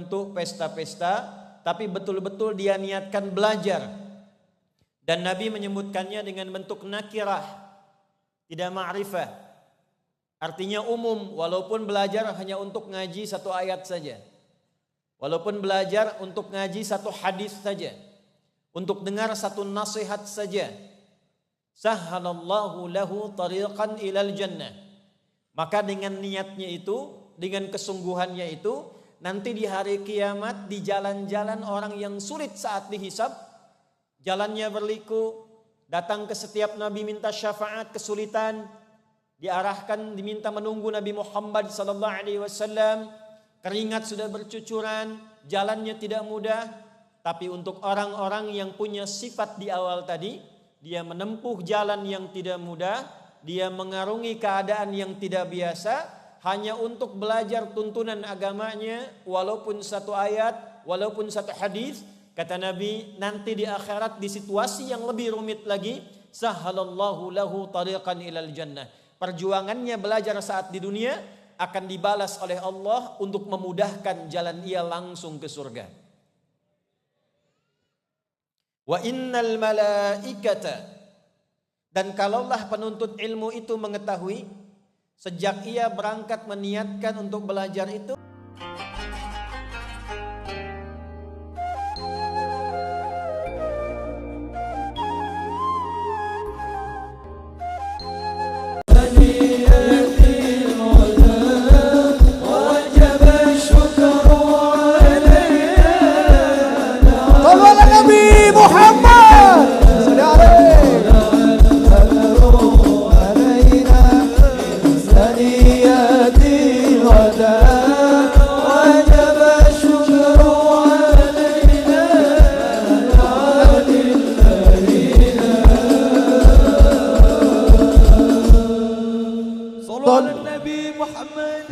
bentuk pesta-pesta, tapi betul-betul dia niatkan belajar. Dan Nabi menyebutkannya dengan bentuk nakirah, tidak ma'rifah. Artinya umum, walaupun belajar hanya untuk ngaji satu ayat saja. Walaupun belajar untuk ngaji satu hadis saja. Untuk dengar satu nasihat saja. Sahhalallahu lahu tariqan ilal jannah. Maka dengan niatnya itu, dengan kesungguhannya itu, nanti di hari kiamat di jalan-jalan orang yang sulit saat dihisab, jalannya berliku, datang ke setiap nabi minta syafaat, kesulitan, diarahkan diminta menunggu Nabi Muhammad sallallahu alaihi wasallam, keringat sudah bercucuran, jalannya tidak mudah, tapi untuk orang-orang yang punya sifat di awal tadi, dia menempuh jalan yang tidak mudah, dia mengarungi keadaan yang tidak biasa, hanya untuk belajar tuntunan agamanya, walaupun satu ayat, walaupun satu hadis. Kata Nabi, nanti di akhirat di situasi yang lebih rumit lagi, sahhalallahu lahu tariqan ilal jannah. Perjuangannya belajar saat di dunia akan dibalas oleh Allah untuk memudahkan jalan ia langsung ke surga. Wa innal malaikata, dan kalaulah penuntut ilmu itu mengetahui sejak ia berangkat meniatkan untuk belajar itu,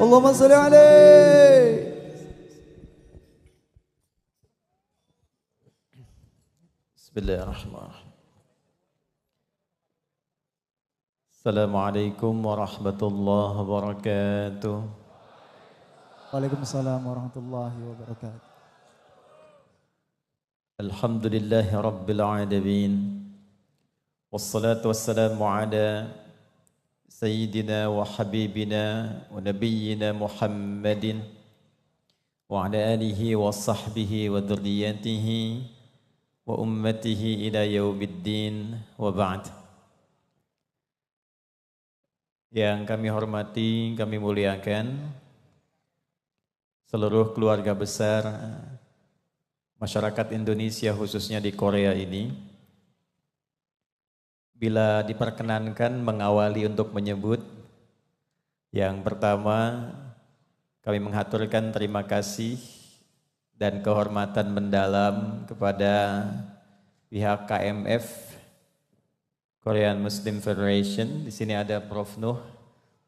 Allahumma salli alaihi. Bismillahirrahmanirrahim. Assalamualaikum warahmatullahi wabarakatuh. Waalaikumsalam warahmatullahi wabarakatuh. Alhamdulillahi rabbil alamin. Wassalatu wassalamu ala Sayyidina wa habibina wa nabiyyina Muhammadin wa ala alihi wa sahbihi wa dhurriyyatihi wa ummatihi ila yaumiddin wa ba'd. Yang kami hormati, kami muliakan seluruh keluarga besar masyarakat Indonesia khususnya di Korea ini. Bila diperkenankan mengawali untuk menyebut, yang pertama kami menghaturkan terima kasih dan kehormatan mendalam kepada pihak KMF Korean Muslim Federation. Di sini ada Prof Nuh.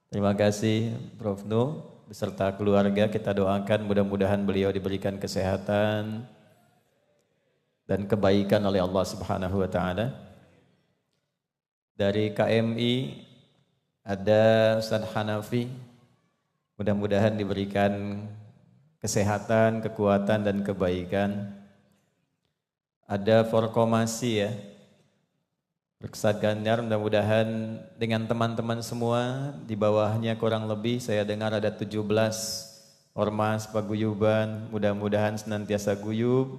Terima kasih Prof Nuh beserta keluarga. Kita doakan mudah-mudahan beliau diberikan kesehatan dan kebaikan oleh Allah Subhanahu wa taala. Dari KMI ada Ustaz Hanafi, mudah-mudahan diberikan kesehatan, kekuatan dan kebaikan. Ada Forkomasi ya, Ustaz Ganjar, mudah-mudahan dengan teman-teman semua di bawahnya kurang lebih saya dengar ada 17 ormas paguyuban, mudah-mudahan senantiasa guyub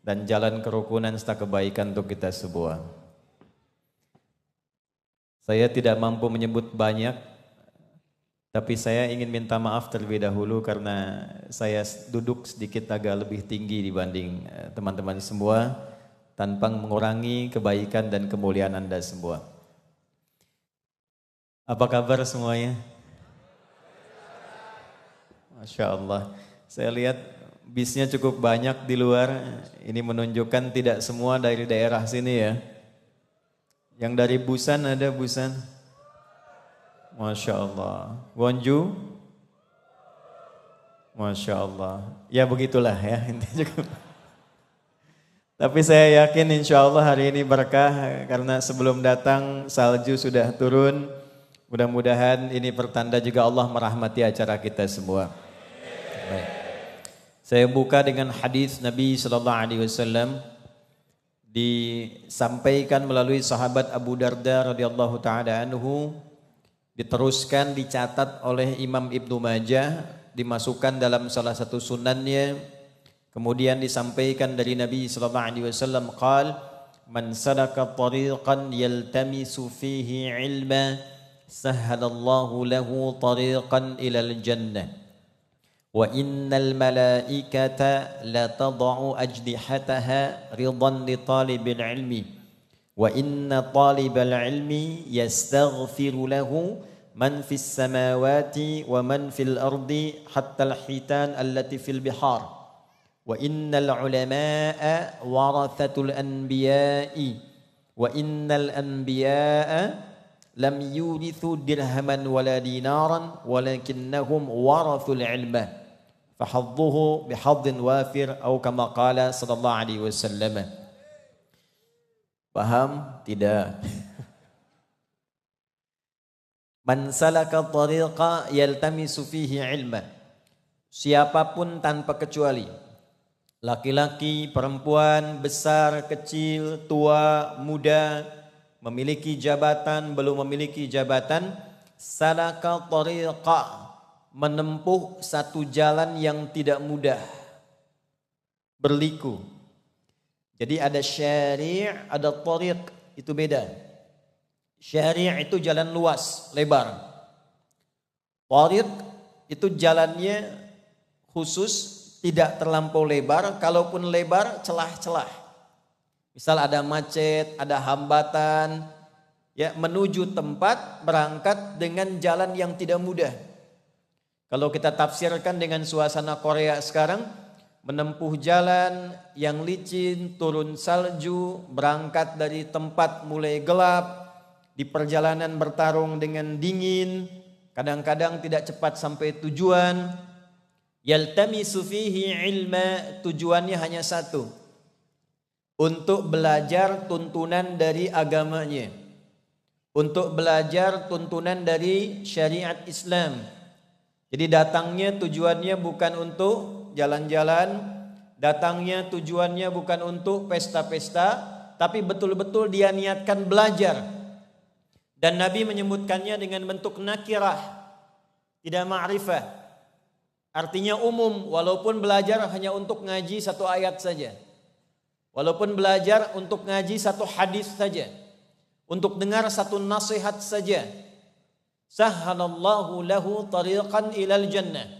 dan jalan kerukunan serta kebaikan untuk kita semua. Saya tidak mampu menyebut banyak, tapi saya ingin minta maaf terlebih dahulu karena saya duduk sedikit agak lebih tinggi dibanding teman-teman semua, tanpa mengurangi kebaikan dan kemuliaan Anda semua. Apa kabar semuanya? Masya Allah, saya lihat bisnya cukup banyak di luar, ini menunjukkan tidak semua dari daerah sini ya. Yang dari Busan ada Busan? Masya Allah. Wonju? Masya Allah. Ya begitulah ya. Tapi saya yakin insya Allah hari ini berkah karena sebelum datang salju sudah turun. Mudah-mudahan ini pertanda juga Allah merahmati acara kita semua. Baik. Saya buka dengan hadis Nabi sallallahu alaihi wasallam disampaikan melalui sahabat Abu Darda radhiyallahu taala anhu, diteruskan dicatat oleh Imam Ibnu Majah, dimasukkan dalam salah satu sunannya, kemudian disampaikan dari Nabi sallallahu alaihi wasallam qala man salaka tariqan yaltamisu fihi ilma sahhalallahu lahu tariqan ilal jannah wa innal malaikata la tad'u ajnihataha ridan li talibil ilmi wa inna talibal ilmi yastaghfiru lahu man fis samawati wa man fil ardi hatta al hitan allati fil bihar wa innal ulama'a warathatul anbiya'i wa innal anbiya'a lam yurithu dirhaman wala dinaran walakinnahum warathul ilma fahadduhu bihaddin wafir atau kama qala sallallahu alaihi wasallam. Paham? Tidak. Man salaka tariqa yaltamisu fihi ilma. Siapapun tanpa kecuali, laki-laki, perempuan, besar, kecil, tua, muda, memiliki jabatan, belum memiliki jabatan, salaka tariqa, menempuh satu jalan yang tidak mudah, berliku. Jadi ada syari', ada tariq, itu beda. Syari' itu jalan luas, lebar. Tariq itu jalannya khusus, tidak terlampau lebar, kalaupun lebar celah-celah. Misal ada macet, ada hambatan, ya menuju tempat berangkat dengan jalan yang tidak mudah. Kalau kita tafsirkan dengan suasana Korea sekarang, menempuh jalan yang licin, turun salju, berangkat dari tempat mulai gelap, di perjalanan bertarung dengan dingin, kadang-kadang tidak cepat sampai tujuan. Yaltamisu fihi ilma, tujuannya hanya satu, untuk belajar tuntunan dari agamanya, untuk belajar tuntunan dari syariat Islam. Jadi datangnya tujuannya bukan untuk jalan-jalan, datangnya tujuannya bukan untuk pesta-pesta, tapi betul-betul dia niatkan belajar. Dan Nabi menyebutkannya dengan bentuk nakirah, tidak ma'rifah. Artinya umum, walaupun belajar hanya untuk ngaji satu ayat saja. Walaupun belajar untuk ngaji satu hadis saja, untuk dengar satu nasihat saja, sahhalallahu lahu tariqan ilal jannah.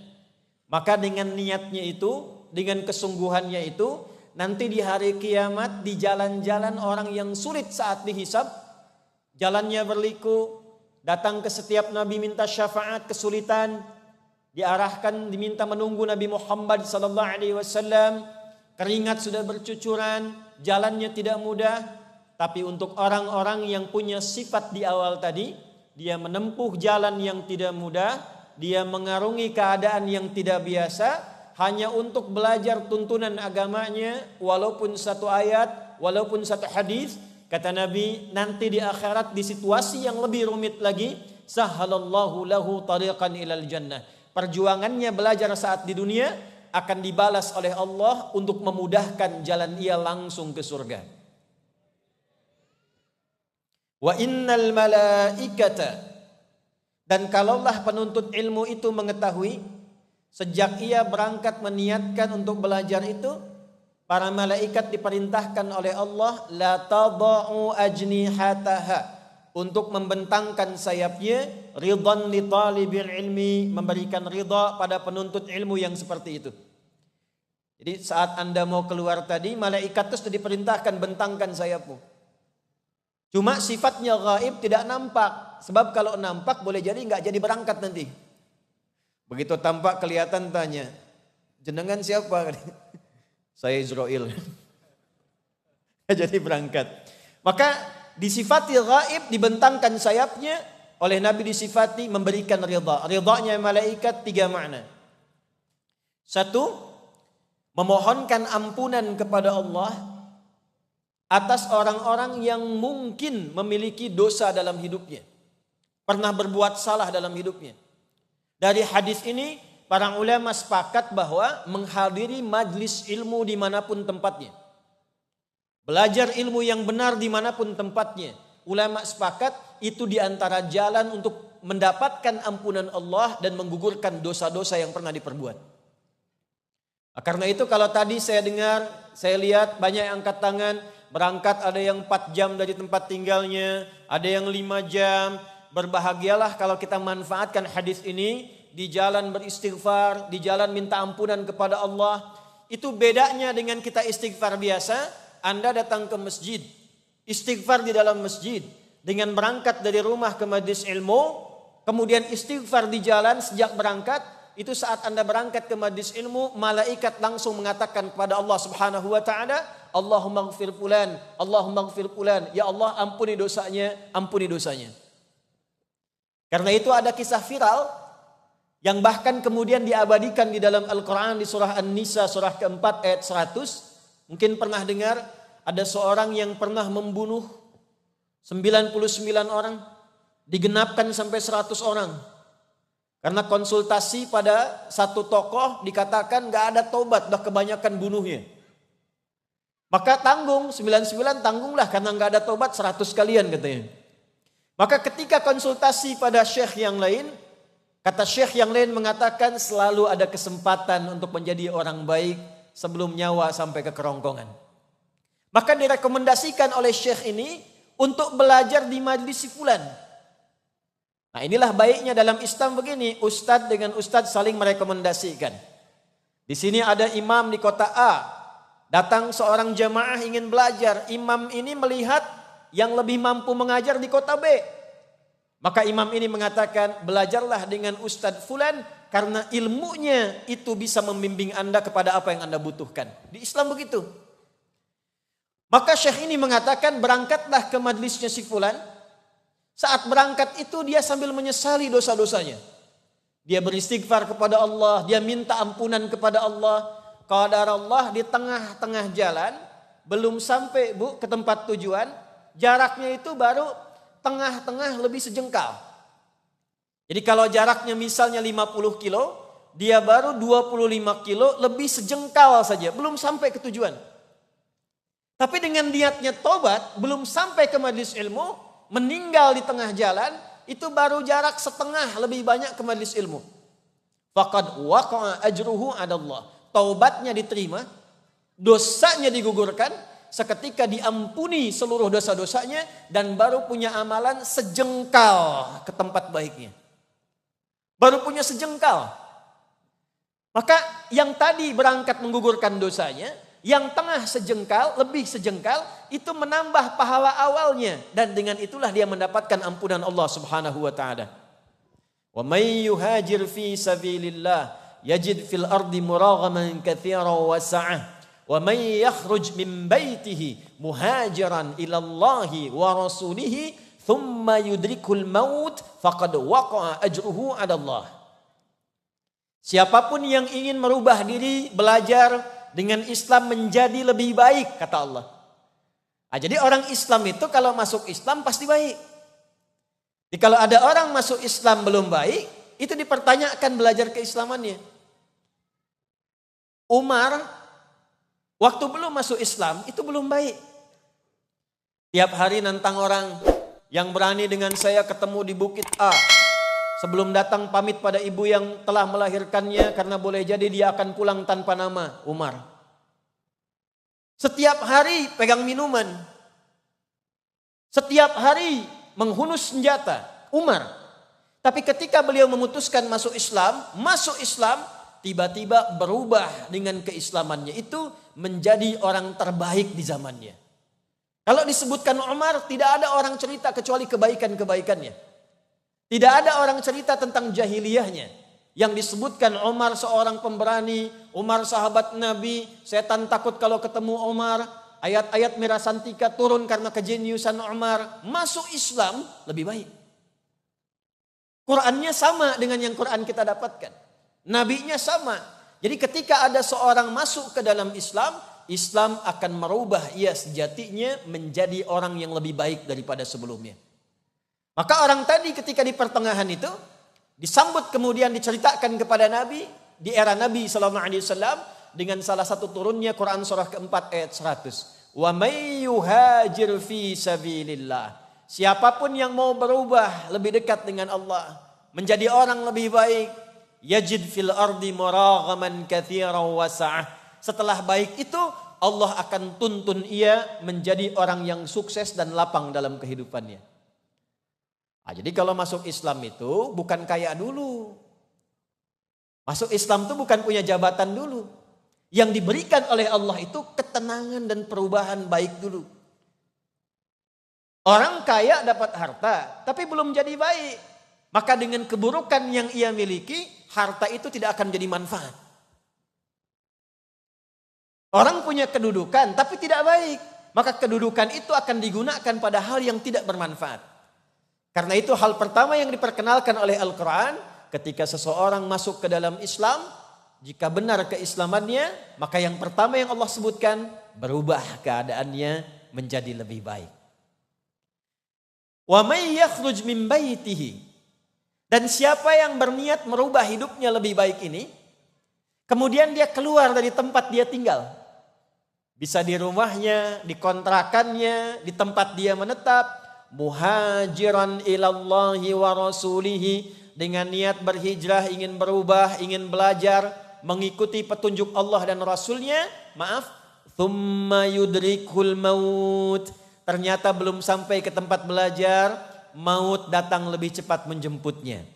Maka dengan niatnya itu, dengan kesungguhannya itu, nanti di hari kiamat di jalan-jalan orang yang sulit saat dihisab, jalannya berliku, datang ke setiap nabi minta syafaat, kesulitan, diarahkan diminta menunggu Nabi Muhammad sallallahu alaihi wasallam, keringat sudah bercucuran, jalannya tidak mudah. Tapi untuk orang-orang yang punya sifat di awal tadi, dia menempuh jalan yang tidak mudah, dia mengarungi keadaan yang tidak biasa, hanya untuk belajar tuntunan agamanya, walaupun satu ayat, walaupun satu hadis. Kata Nabi, nanti di akhirat di situasi yang lebih rumit lagi, sahhalallahu lahu tariqan ilal jannah. Perjuangannya belajar saat di dunia akan dibalas oleh Allah untuk memudahkan jalan ia langsung ke surga. Wa innal malaikata, dan kalaulah penuntut ilmu itu mengetahui sejak ia berangkat meniatkan untuk belajar itu, para malaikat diperintahkan oleh Allah la tad'u ajnihataha, untuk membentangkan sayapnya, ridhan li talibil ilmi, memberikan ridha pada penuntut ilmu yang seperti itu. Jadi saat Anda mau keluar tadi, malaikat itu sudah diperintahkan bentangkan sayapmu. Cuma sifatnya gaib, tidak nampak. Sebab kalau nampak boleh jadi nggak jadi berangkat nanti. Begitu tampak kelihatan tanya, jenengan siapa? Saya Israel. Jadi berangkat. Maka disifati gaib, dibentangkan sayapnya, oleh Nabi disifati memberikan ridha. Ridhanya malaikat 3 makna. 1, memohonkan ampunan kepada Allah atas orang-orang yang mungkin memiliki dosa dalam hidupnya, pernah berbuat salah dalam hidupnya. Dari hadis ini para ulama sepakat bahwa menghadiri majlis ilmu dimanapun tempatnya. Belajar ilmu yang benar dimanapun tempatnya. Ulama sepakat itu diantara jalan untuk mendapatkan ampunan Allah dan menggugurkan dosa-dosa yang pernah diperbuat. Karena itu kalau tadi saya dengar, saya lihat banyak yang angkat tangan, berangkat ada yang 4 jam dari tempat tinggalnya, ada yang 5 jam. Berbahagialah kalau kita manfaatkan hadis ini di jalan beristighfar, di jalan minta ampunan kepada Allah. Itu bedanya dengan kita istighfar biasa. Anda datang ke masjid, istighfar di dalam masjid dengan berangkat dari rumah ke majlis ilmu, kemudian istighfar di jalan sejak berangkat. Itu saat Anda berangkat ke majlis ilmu, malaikat langsung mengatakan kepada Allah Subhanahu wa taala, Allahumma ighfir fulan, Allahumma ighfir fulan, ya Allah ampuni dosanya, ampuni dosanya. Karena itu ada kisah viral yang bahkan kemudian diabadikan di dalam Al-Quran di surah An-Nisa surah keempat ayat 100. Mungkin pernah dengar ada seorang yang pernah membunuh 99 orang, digenapkan sampai 100 orang. Karena konsultasi pada satu tokoh dikatakan gak ada tobat, dah kebanyakan bunuhnya. Maka tanggung, 99 tanggunglah karena gak ada tobat 100 kalian katanya. Maka ketika konsultasi pada syekh yang lain, kata syekh yang lain mengatakan selalu ada kesempatan untuk menjadi orang baik sebelum nyawa sampai ke kerongkongan. Maka direkomendasikan oleh syekh ini untuk belajar di majlis si fulan. Nah inilah baiknya dalam Islam begini, ustadz dengan ustadz saling merekomendasikan. Di sini ada imam di kota A, datang seorang jamaah ingin belajar, imam ini melihat yang lebih mampu mengajar di kota B. Maka imam ini mengatakan, belajarlah dengan ustadz fulan karena ilmunya itu bisa membimbing Anda kepada apa yang Anda butuhkan. Di Islam begitu. Maka syekh ini mengatakan, berangkatlah ke majlisnya si fulan. Saat berangkat itu dia sambil menyesali dosa-dosanya. Dia beristighfar kepada Allah, dia minta ampunan kepada Allah. Qadarullah di tengah-tengah jalan, belum sampai ke tempat tujuan, jaraknya itu baru tengah-tengah lebih sejengkal. Jadi kalau jaraknya misalnya 50 kilo, dia baru 25 kilo lebih sejengkal saja, belum sampai ke tujuan. Tapi dengan niatnya tobat, belum sampai ke majlis ilmu, meninggal di tengah jalan, itu baru jarak setengah lebih banyak ke majlis ilmu. Faqad waqa'a ajruhu 'ala Allah. Taubatnya diterima, dosanya digugurkan, seketika diampuni seluruh dosa-dosanya dan baru punya amalan sejengkal ke tempat baiknya. Baru punya sejengkal. Maka yang tadi berangkat menggugurkan dosanya, yang tengah sejengkal, lebih sejengkal, itu menambah pahala awalnya. Dan dengan itulah dia mendapatkan ampunan Allah Subhanahu wa ta'ala. Wa may yuhajir fi sabilillah yajid fil ardi muraghaman katsiran wa sa'ah. Wa may yakhruj min baitihi muhajiran ila Allahi wa rasulihi thumma yudrikul maut faqad waqa'a ajruhu 'ala Allah. Siapapun yang ingin merubah diri, belajar dengan Islam menjadi lebih baik, kata Allah. Nah, jadi orang Islam itu kalau masuk Islam pasti baik. Jadi kalau ada orang masuk Islam belum baik, itu dipertanyakan belajar keislamannya. Umar waktu belum masuk Islam itu belum baik. Tiap hari nantang orang, yang berani dengan saya ketemu di Bukit A. Sebelum datang pamit pada ibu yang telah melahirkannya karena boleh jadi dia akan pulang tanpa nama, Umar. Setiap hari pegang minuman. Setiap hari menghunus senjata, Umar. Tapi ketika beliau memutuskan masuk Islam, tiba-tiba berubah dengan keislamannya itu menjadi orang terbaik di zamannya. Kalau disebutkan Umar, tidak ada orang cerita kecuali kebaikan-kebaikannya. Tidak ada orang cerita tentang jahiliyahnya. Yang disebutkan Umar seorang pemberani, Umar sahabat Nabi, setan takut kalau ketemu Umar, ayat-ayat Mira Santika turun karena kejeniusan Umar. Masuk Islam lebih baik. Qurannya sama dengan yang Quran kita dapatkan. Nabinya sama. Jadi ketika ada seorang masuk ke dalam Islam, Islam akan merubah ia sejatinya menjadi orang yang lebih baik daripada sebelumnya. Maka orang tadi ketika di pertengahan itu, disambut kemudian diceritakan kepada Nabi di era Nabi sallallahu alaihi wasallam dengan salah satu turunnya Quran surah keempat ayat 100. Wa may yuhajir fi sabilillah. Siapapun yang mau berubah lebih dekat dengan Allah, menjadi orang lebih baik, yajid fil ardi muraghaman katsiran wasa'ah. Setelah baik itu Allah akan tuntun ia menjadi orang yang sukses dan lapang dalam kehidupannya. Nah, jadi kalau masuk Islam itu bukan kaya dulu. Masuk Islam itu bukan punya jabatan dulu. Yang diberikan oleh Allah itu ketenangan dan perubahan baik dulu. Orang kaya dapat harta tapi belum jadi baik. Maka dengan keburukan yang ia miliki, harta itu tidak akan jadi manfaat. Orang punya kedudukan tapi tidak baik, maka kedudukan itu akan digunakan pada hal yang tidak bermanfaat. Karena itu hal pertama yang diperkenalkan oleh Al-Quran, ketika seseorang masuk ke dalam Islam, jika benar keislamannya, maka yang pertama yang Allah sebutkan, berubah keadaannya menjadi lebih baik. Wa may yakhruj min baitihi. Dan siapa yang berniat merubah hidupnya lebih baik ini, kemudian dia keluar dari tempat dia tinggal. Bisa di rumahnya, di kontrakannya, di tempat dia menetap. Muhajiran ilallahi wa rasulihi. Dengan niat berhijrah, ingin berubah, ingin belajar, mengikuti petunjuk Allah dan Rasulnya. Maaf. Thumma yudrikul maut. Ternyata belum sampai ke tempat belajar, maut datang lebih cepat menjemputnya.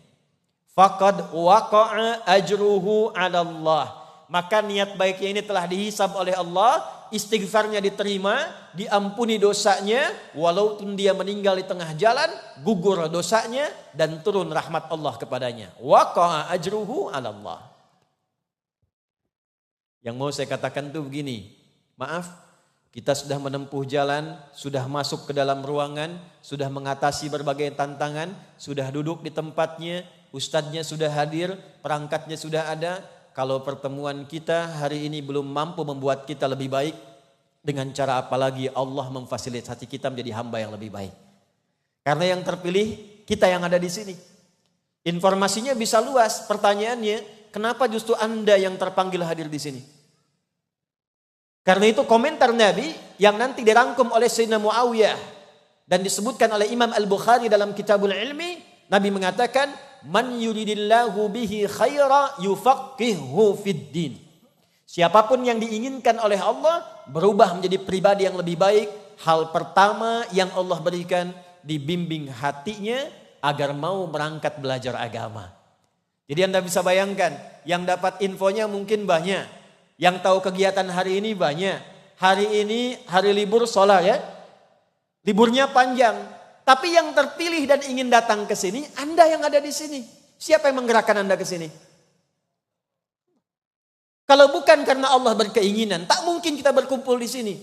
Faqad waqa'a ajruhu 'ala Allah. Maka niat baiknya ini telah dihisab oleh Allah, istighfarnya diterima, diampuni dosanya, walaupun dia meninggal di tengah jalan, gugur dosanya dan turun rahmat Allah kepadanya. Waqa'a ajruhu 'ala Allah. Yang mau saya katakan tuh begini, maaf, kita sudah menempuh jalan, sudah masuk ke dalam ruangan, sudah mengatasi berbagai tantangan, sudah duduk di tempatnya, ustadznya sudah hadir, perangkatnya sudah ada. Kalau pertemuan kita hari ini belum mampu membuat kita lebih baik, dengan cara apa lagi Allah memfasilitasi kita menjadi hamba yang lebih baik. Karena yang terpilih kita yang ada di sini. Informasinya bisa luas, pertanyaannya, kenapa justru Anda yang terpanggil hadir di sini? Karena itu komentar Nabi yang nanti dirangkum oleh Sayyidina Muawiyah dan disebutkan oleh Imam Al-Bukhari dalam Kitabul Ilmi, Nabi mengatakan, man yuridillahu bihi khaira yufaqihu fid din. Siapapun yang diinginkan oleh Allah berubah menjadi pribadi yang lebih baik, hal pertama yang Allah berikan, dibimbing hatinya agar mau berangkat belajar agama. Jadi Anda bisa bayangkan, yang dapat infonya mungkin banyak, yang tahu kegiatan hari ini banyak. Hari ini hari libur sholat ya, liburnya panjang. Tapi yang terpilih dan ingin datang ke sini, Anda yang ada di sini. Siapa yang menggerakkan Anda ke sini? Kalau bukan karena Allah berkeinginan, tak mungkin kita berkumpul di sini.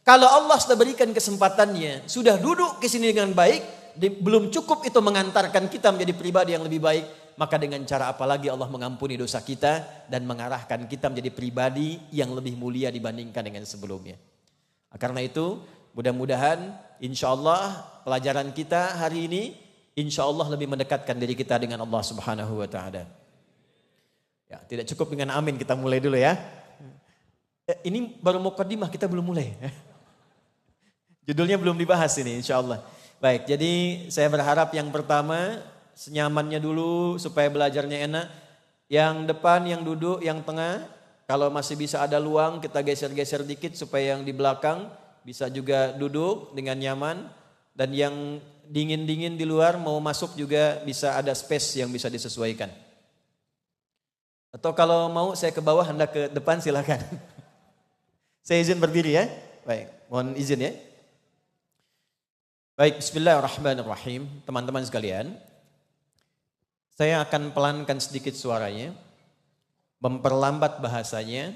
Kalau Allah sudah berikan kesempatannya, sudah duduk ke sini dengan baik, belum cukup itu mengantarkan kita menjadi pribadi yang lebih baik, maka dengan cara apa lagi Allah mengampuni dosa kita dan mengarahkan kita menjadi pribadi yang lebih mulia dibandingkan dengan sebelumnya. Karena itu, mudah-mudahan insya Allah pelajaran kita hari ini insya Allah lebih mendekatkan diri kita dengan Allah Subhanahu wa ta'ala. Ya, tidak cukup dengan amin, kita mulai dulu ya. Ini baru mukadimah, kita belum mulai. Judulnya belum dibahas ini insya Allah. Baik, jadi saya berharap yang pertama senyamannya dulu supaya belajarnya enak. Yang depan, yang duduk, yang tengah, kalau masih bisa ada luang kita geser-geser dikit supaya yang di belakang bisa juga duduk dengan nyaman. Dan yang dingin-dingin di luar mau masuk juga bisa ada space yang bisa disesuaikan. Atau kalau mau saya ke bawah, Anda ke depan silakan. Saya izin berdiri ya. Baik, mohon izin ya. Baik, bismillahirrahmanirrahim. Teman-teman sekalian, saya akan pelankan sedikit suaranya, memperlambat bahasanya,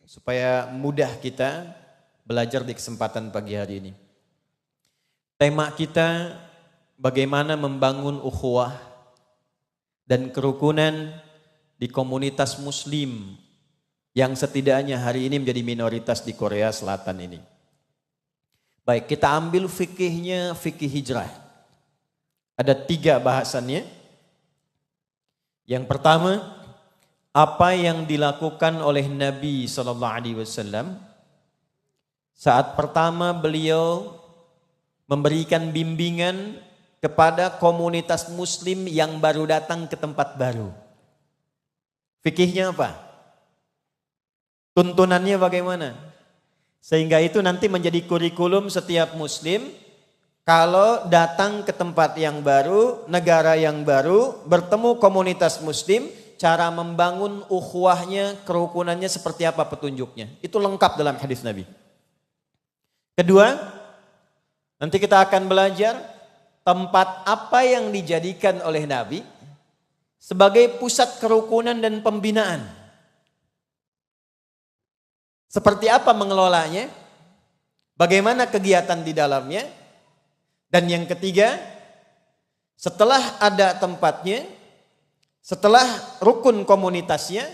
supaya mudah kita belajar di kesempatan pagi hari ini. Tema kita, bagaimana membangun ukhuwah dan kerukunan di komunitas muslim yang setidaknya hari ini menjadi minoritas di Korea Selatan ini. Baik, kita ambil fikihnya, fikih hijrah. Ada 3 bahasannya. Yang pertama, apa yang dilakukan oleh Nabi SAW saat pertama beliau memberikan bimbingan kepada komunitas muslim yang baru datang ke tempat baru. Fikihnya apa? Tuntunannya bagaimana? Sehingga itu nanti menjadi kurikulum setiap muslim kalau datang ke tempat yang baru, negara yang baru, bertemu komunitas muslim, cara membangun ukhuwahnya, kerukunannya seperti apa petunjuknya. Itu lengkap dalam hadis Nabi. Kedua, nanti kita akan belajar tempat apa yang dijadikan oleh Nabi sebagai pusat kerukunan dan pembinaan. Seperti apa mengelolanya, bagaimana kegiatan di dalamnya. Dan yang ketiga, setelah ada tempatnya, setelah rukun komunitasnya,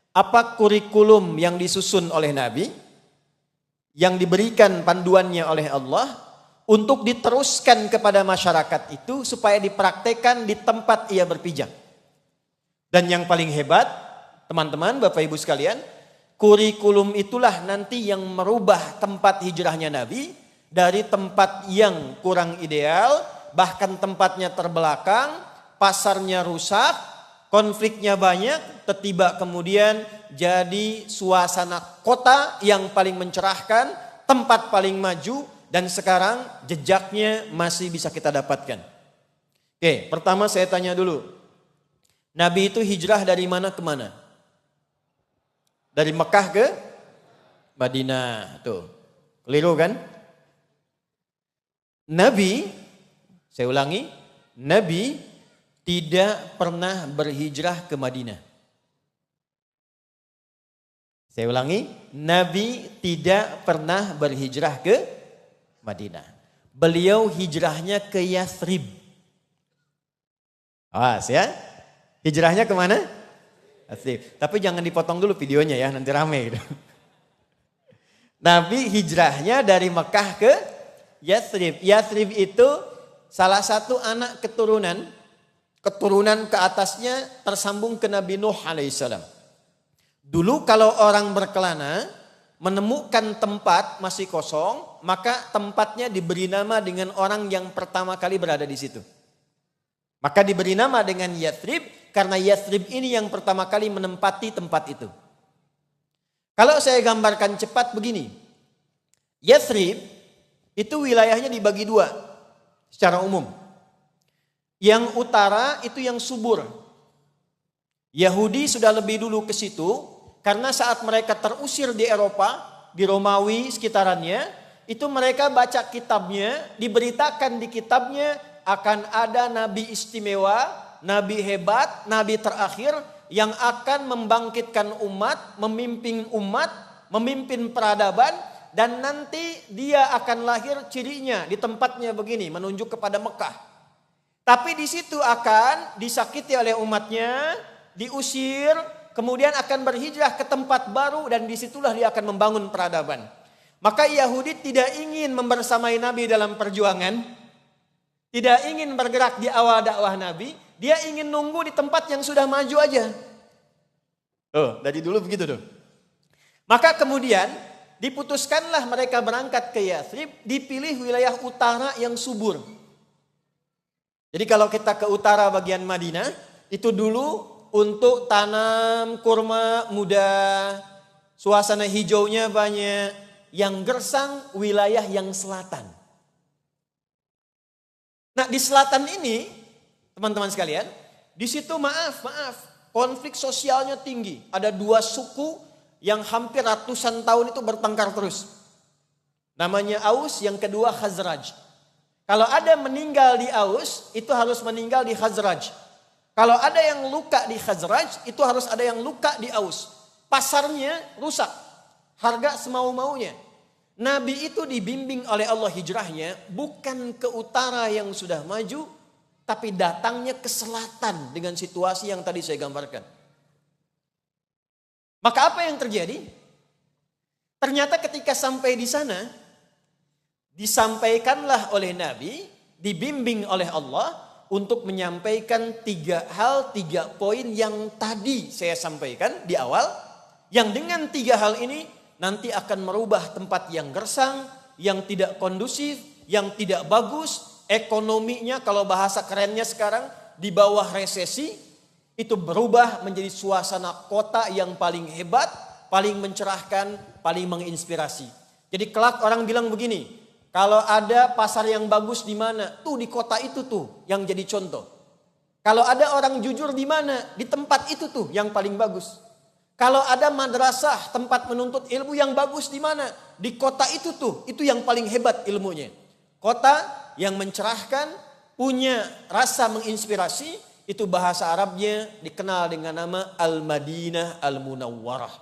apa kurikulum yang disusun oleh Nabi, yang diberikan panduannya oleh Allah, untuk diteruskan kepada masyarakat itu supaya dipraktekkan di tempat ia berpijak. Dan yang paling hebat, teman-teman, Bapak Ibu sekalian, kurikulum itulah nanti yang merubah tempat hijrahnya Nabi dari tempat yang kurang ideal, bahkan tempatnya terbelakang, pasarnya rusak, konfliknya banyak, tiba-tiba kemudian jadi suasana kota yang paling mencerahkan, tempat paling maju, dan sekarang jejaknya masih bisa kita dapatkan. Oke, pertama saya tanya dulu, Nabi itu hijrah dari mana ke mana? Dari Mekah ke Madinah, tuh, keliru kan? Nabi, saya ulangi, Nabi tidak pernah berhijrah ke Madinah. Saya ulangi, Nabi tidak pernah berhijrah ke Madinah. Beliau hijrahnya ke Yathrib. Awas ya, hijrahnya kemana? Yathrib. Tapi jangan dipotong dulu videonya ya, nanti rame gitu. Nabi hijrahnya dari Mekah ke Yathrib. Yathrib itu salah satu anak keturunan ke atasnya tersambung ke Nabi Nuh alaihissalam. Dulu kalau orang berkelana menemukan tempat masih kosong, maka tempatnya diberi nama dengan orang yang pertama kali berada di situ. Maka diberi nama dengan Yathrib karena Yathrib ini yang pertama kali menempati tempat itu. Kalau saya gambarkan cepat begini, Yathrib itu wilayahnya dibagi dua secara umum. Yang utara itu yang subur. Yahudi sudah lebih dulu ke situ karena saat mereka terusir di Eropa, di Romawi sekitarannya, itu mereka baca kitabnya, diberitakan di kitabnya akan ada nabi istimewa, nabi hebat, nabi terakhir yang akan membangkitkan umat, memimpin peradaban. Dan nanti dia akan lahir cirinya di tempatnya begini, menunjuk kepada Mekah. Tapi di situ akan disakiti oleh umatnya, diusir, kemudian akan berhijrah ke tempat baru dan disitulah dia akan membangun peradaban. Maka Yahudi tidak ingin membersamai Nabi dalam perjuangan, tidak ingin bergerak di awal dakwah Nabi, dia ingin nunggu di tempat yang sudah maju aja. Oh, dari dulu begitu tuh. Maka kemudian diputuskanlah mereka berangkat ke Yathrib, dipilih wilayah utara yang subur. Jadi kalau kita ke utara bagian Madinah, itu dulu untuk tanam kurma muda, suasana hijaunya banyak, yang gersang wilayah yang selatan. Nah di selatan ini, teman-teman sekalian, di situ maaf, konflik sosialnya tinggi. Ada dua suku yang hampir ratusan tahun itu bertengkar terus. Namanya Aus, yang kedua Khazraj. Kalau ada meninggal di Aus, itu harus meninggal di Khazraj. Kalau ada yang luka di Khazraj, itu harus ada yang luka di Aus. Pasarnya rusak, harga semau-maunya. Nabi itu dibimbing oleh Allah hijrahnya bukan ke utara yang sudah maju, tapi datangnya ke selatan dengan situasi yang tadi saya gambarkan. Maka apa yang terjadi? Ternyata ketika sampai di sana, disampaikanlah oleh Nabi, dibimbing oleh Allah, untuk menyampaikan 3 hal, 3 poin yang tadi saya sampaikan di awal. Yang dengan 3 hal ini nanti akan merubah tempat yang gersang, yang tidak kondusif, yang tidak bagus, ekonominya kalau bahasa kerennya sekarang di bawah resesi, itu berubah menjadi suasana kota yang paling hebat, paling mencerahkan, paling menginspirasi. Jadi kelak orang bilang begini, kalau ada pasar yang bagus di mana? Tuh di kota itu tuh yang jadi contoh. Kalau ada orang jujur di mana? Di tempat itu tuh yang paling bagus. Kalau ada madrasah, tempat menuntut ilmu yang bagus di mana? Di kota itu tuh, itu yang paling hebat ilmunya. Kota yang mencerahkan, punya rasa menginspirasi, itu bahasa Arabnya dikenal dengan nama Al-Madinah Al-Munawwarah.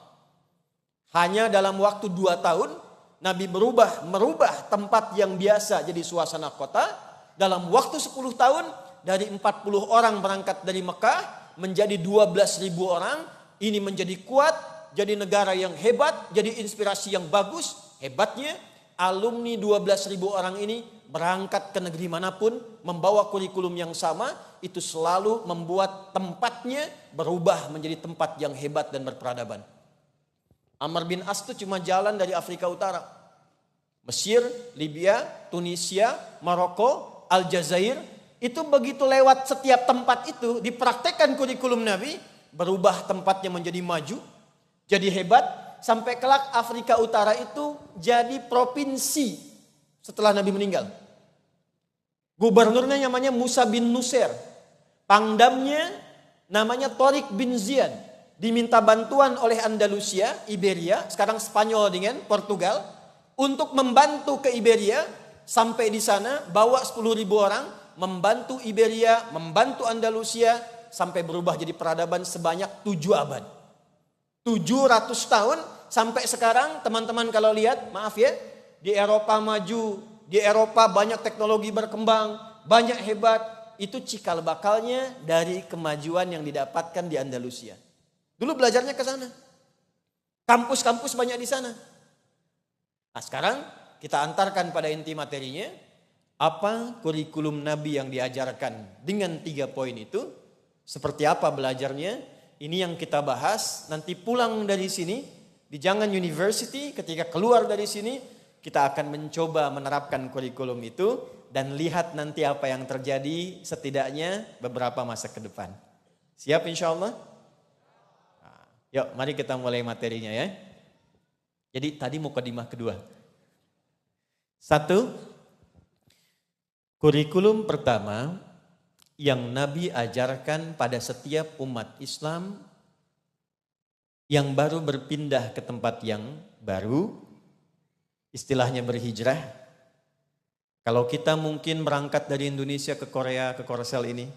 Hanya dalam waktu 2 tahun, Nabi merubah tempat yang biasa jadi suasana kota. Dalam waktu 10 tahun, dari 40 orang berangkat dari Mekah, menjadi 12.000 orang. Ini menjadi kuat, jadi negara yang hebat, jadi inspirasi yang bagus. Hebatnya, alumni 12.000 orang ini berangkat ke negeri manapun, membawa kurikulum yang sama, itu selalu membuat tempatnya berubah menjadi tempat yang hebat dan berperadaban. Amr bin As itu cuma jalan dari Afrika Utara. Mesir, Libya, Tunisia, Maroko, Aljazair. Itu begitu lewat setiap tempat itu, dipraktekkan kurikulum Nabi, berubah tempatnya menjadi maju, jadi hebat. Sampai kelak Afrika Utara itu jadi provinsi setelah Nabi meninggal. Gubernurnya namanya Musa bin Nusair. Pangdamnya namanya Tariq bin Ziyad. Diminta bantuan oleh Andalusia, Iberia, sekarang Spanyol dengan Portugal, untuk membantu ke Iberia. Sampai di sana bawa 10.000 orang, membantu Iberia, membantu Andalusia, sampai berubah jadi peradaban sebanyak 7 abad. 700 tahun sampai sekarang. Teman-teman kalau lihat, maaf ya, di Eropa maju, di Eropa banyak teknologi berkembang, banyak hebat. Itu cikal bakalnya dari kemajuan yang didapatkan di Andalusia. Dulu belajarnya ke sana. Kampus-kampus banyak di sana. Nah sekarang kita antarkan pada inti materinya. Apa kurikulum Nabi yang diajarkan dengan 3 poin itu. Seperti apa belajarnya. Ini yang kita bahas. Nanti pulang dari sini. Di Jangan University ketika keluar dari sini. Kita akan mencoba menerapkan kurikulum itu. Dan lihat nanti apa yang terjadi setidaknya beberapa masa ke depan. Siap insya Allah? Yuk, mari kita mulai materinya ya. Jadi tadi mukadimah kedua. 1, kurikulum pertama yang Nabi ajarkan pada setiap umat Islam yang baru berpindah ke tempat yang baru, istilahnya berhijrah. Kalau kita mungkin berangkat dari Indonesia ke Korea, ke Korsel ini,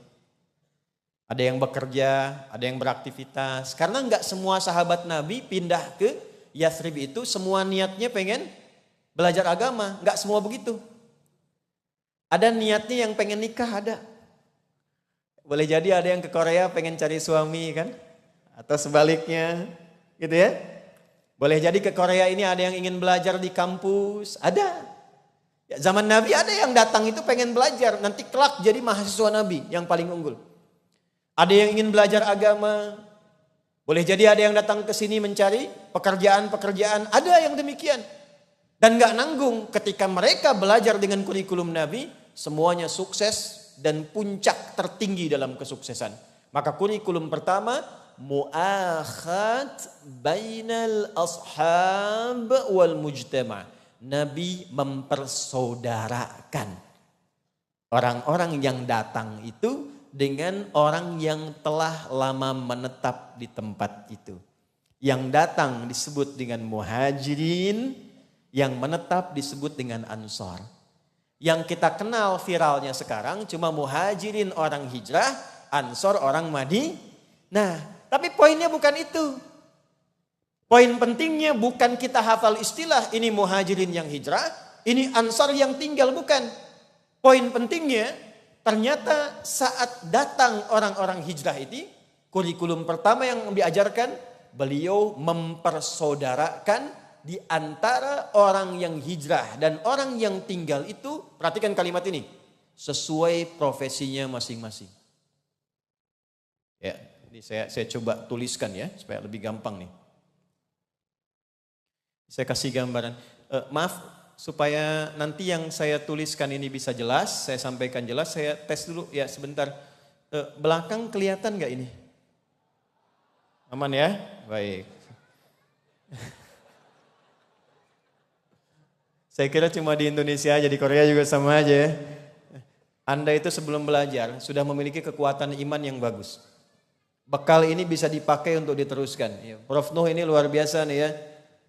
ada yang bekerja, ada yang beraktivitas. Karena enggak semua sahabat Nabi pindah ke Yathrib itu semua niatnya pengen belajar agama. Enggak semua begitu. Ada niatnya yang pengen nikah, ada. Boleh jadi ada yang ke Korea pengen cari suami kan. Atau sebaliknya gitu ya. Boleh jadi ke Korea ini ada yang ingin belajar di kampus, ada. Ya, zaman Nabi ada yang datang itu pengen belajar. Nanti kelak jadi mahasiswa Nabi yang paling unggul. Ada yang ingin belajar agama. Boleh jadi ada yang datang ke sini mencari pekerjaan-pekerjaan. Ada yang demikian. Dan gak nanggung ketika mereka belajar dengan kurikulum Nabi. Semuanya sukses dan puncak tertinggi dalam kesuksesan. Maka kurikulum pertama. Mu'akhat bainal ashab wal mujtama. Nabi mempersaudarakan. Orang-orang yang datang itu dengan orang yang telah lama menetap di tempat itu. Yang datang disebut dengan muhajirin, yang menetap disebut dengan ansor. Yang kita kenal viralnya sekarang cuma muhajirin orang hijrah, ansor orang Madinah. Nah, tapi poinnya bukan itu. Poin pentingnya bukan kita hafal istilah ini muhajirin yang hijrah, ini ansor yang tinggal, bukan. Poin pentingnya ternyata saat datang orang-orang hijrah ini, kurikulum pertama yang diajarkan, beliau mempersaudarakan di antara orang yang hijrah dan orang yang tinggal itu. Perhatikan kalimat ini. sesuai profesinya masing-masing. Ya, ini saya coba tuliskan ya supaya lebih gampang nih. Saya kasih gambaran. Maaf supaya nanti yang saya tuliskan ini bisa jelas, saya sampaikan jelas, saya tes dulu ya sebentar. Belakang kelihatan nggak ini? Aman ya? Baik. Saya kira cuma di Indonesia aja, di Korea juga sama aja ya. Anda itu sebelum belajar sudah memiliki kekuatan iman yang bagus. Bekal ini bisa dipakai untuk diteruskan. Prof Nuh ini luar biasa nih ya.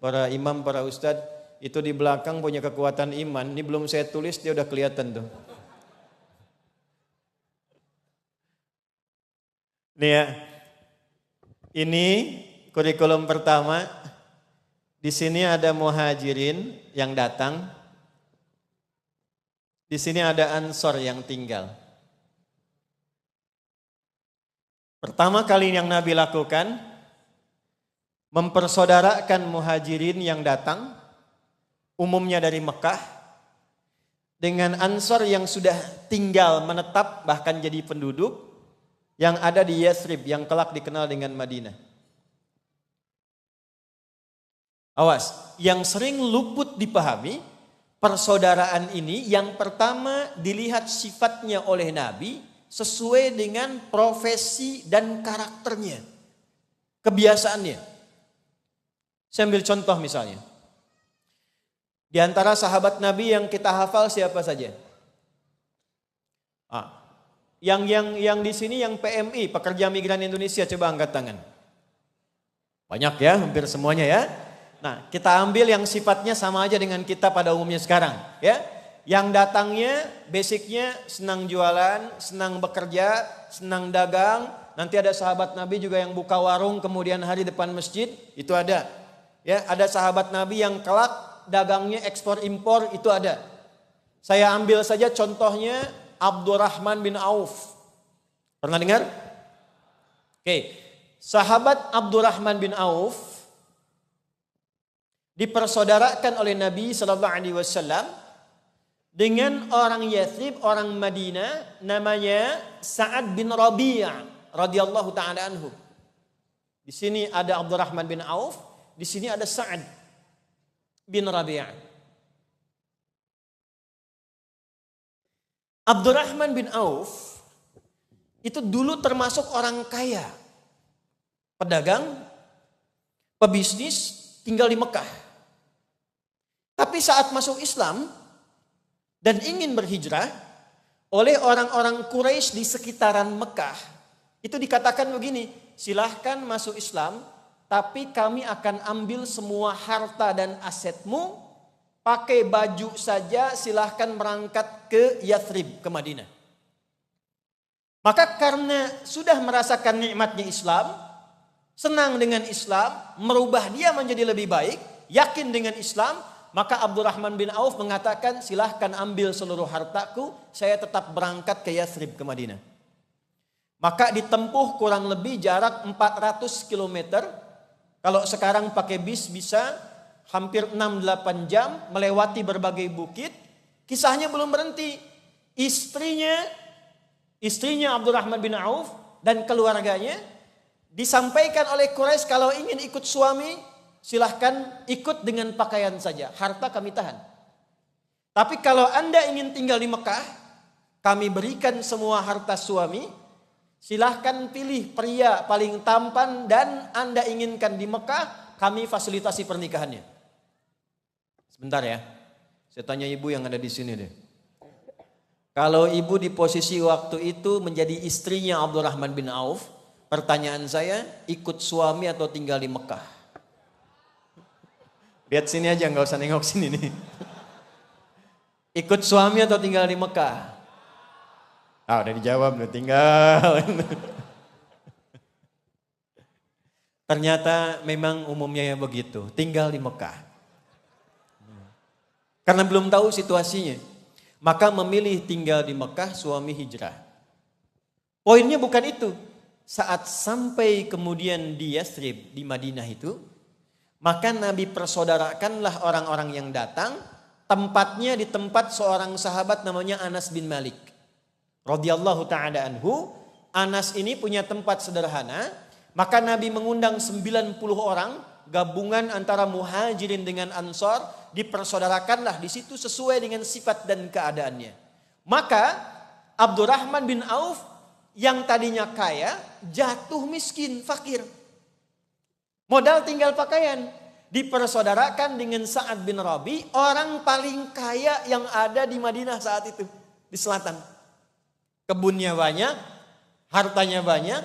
Para imam, para ustadz itu di belakang punya kekuatan iman. Ini belum saya tulis dia udah kelihatan tuh. Nih ya. Ini kurikulum pertama. Di sini ada muhajirin yang datang. Di sini ada ansor yang tinggal. Pertama kali yang Nabi lakukan, mempersaudarakan muhajirin yang datang, umumnya dari Mekah, dengan ansor yang sudah tinggal menetap bahkan jadi penduduk, yang ada di Yathrib yang kelak dikenal dengan Madinah. Awas, yang sering luput dipahami, persaudaraan ini yang pertama dilihat sifatnya oleh Nabi sesuai dengan profesi dan karakternya, kebiasaannya. Saya ambil contoh misalnya. Di antara sahabat Nabi yang kita hafal siapa saja? Yang di sini yang PMI, pekerja migran Indonesia, coba angkat tangan. Banyak ya, hampir semuanya ya. Nah, kita ambil yang sifatnya sama aja dengan kita pada umumnya sekarang, ya. Yang datangnya basicnya senang jualan, senang bekerja, senang dagang. Nanti ada sahabat Nabi juga yang buka warung kemudian hari depan masjid, itu ada. Ya, ada sahabat Nabi yang kelak dagangnya ekspor impor, itu ada. Saya ambil saja contohnya Abdurrahman bin Auf. Pernah dengar? Oke. Sahabat Abdurrahman bin Auf dipersaudarakan oleh Nabi Sallallahu Alaihi Wasallam dengan orang Yathrib, orang Madinah, namanya Sa'ad bin Rabi'ah radhiyallahu taala anhu. Di sini ada Abdurrahman bin Auf, di sini ada Sa'ad bin Rabi'ah. Abdurrahman bin Auf itu dulu termasuk orang kaya, pedagang, pebisnis, tinggal di Mekah. Tapi saat masuk Islam dan ingin berhijrah oleh orang-orang Quraisy di sekitaran Mekah, itu dikatakan begini, silahkan masuk Islam, tapi kami akan ambil semua harta dan asetmu, pakai baju saja, silahkan berangkat ke Yathrib, ke Madinah. Maka karena sudah merasakan nikmatnya Islam, senang dengan Islam, merubah dia menjadi lebih baik, yakin dengan Islam, maka Abdurrahman bin Auf mengatakan, silahkan ambil seluruh hartaku, saya tetap berangkat ke Yathrib, ke Madinah. Maka ditempuh kurang lebih jarak 400 km. Kalau sekarang pakai bis bisa hampir 6-8 jam, melewati berbagai bukit. Kisahnya belum berhenti. Istrinya Abdurrahman bin Auf dan keluarganya disampaikan oleh Quraisy, kalau ingin ikut suami, silahkan ikut dengan pakaian saja, harta kami tahan. Tapi kalau Anda ingin tinggal di Mekah, kami berikan semua harta suami, silahkan pilih pria paling tampan dan Anda inginkan di Mekah, kami fasilitasi pernikahannya. Sebentar ya, saya tanya ibu yang ada di sini deh. Kalau ibu di posisi waktu itu menjadi istrinya Abdurrahman bin Auf, pertanyaan saya, ikut suami atau tinggal di Mekah? Lihat sini aja, nggak usah nengok sini nih. Ikut suami atau tinggal di Mekah? Udah dijawab, udah tinggal. Ternyata memang umumnya ya begitu, tinggal di Mekah. Karena belum tahu situasinya, maka memilih tinggal di Mekah, suami hijrah. Poinnya bukan itu. Saat sampai kemudian di Yathrib, di Madinah itu, maka Nabi persaudarakanlah orang-orang yang datang, tempatnya di tempat seorang sahabat namanya Anas bin Malik. radhiyallahu ta'ala anhu, Anas ini punya tempat sederhana, maka Nabi mengundang 90 orang, gabungan antara muhajirin dengan ansor, dipersaudarakanlah di situ sesuai dengan sifat dan keadaannya. Maka Abdurrahman bin Auf yang tadinya kaya jatuh miskin, fakir. Modal tinggal pakaian. Dipersaudarakan dengan Sa'ad bin Rabi, orang paling kaya yang ada di Madinah saat itu, di selatan. Kebunnya banyak, hartanya banyak,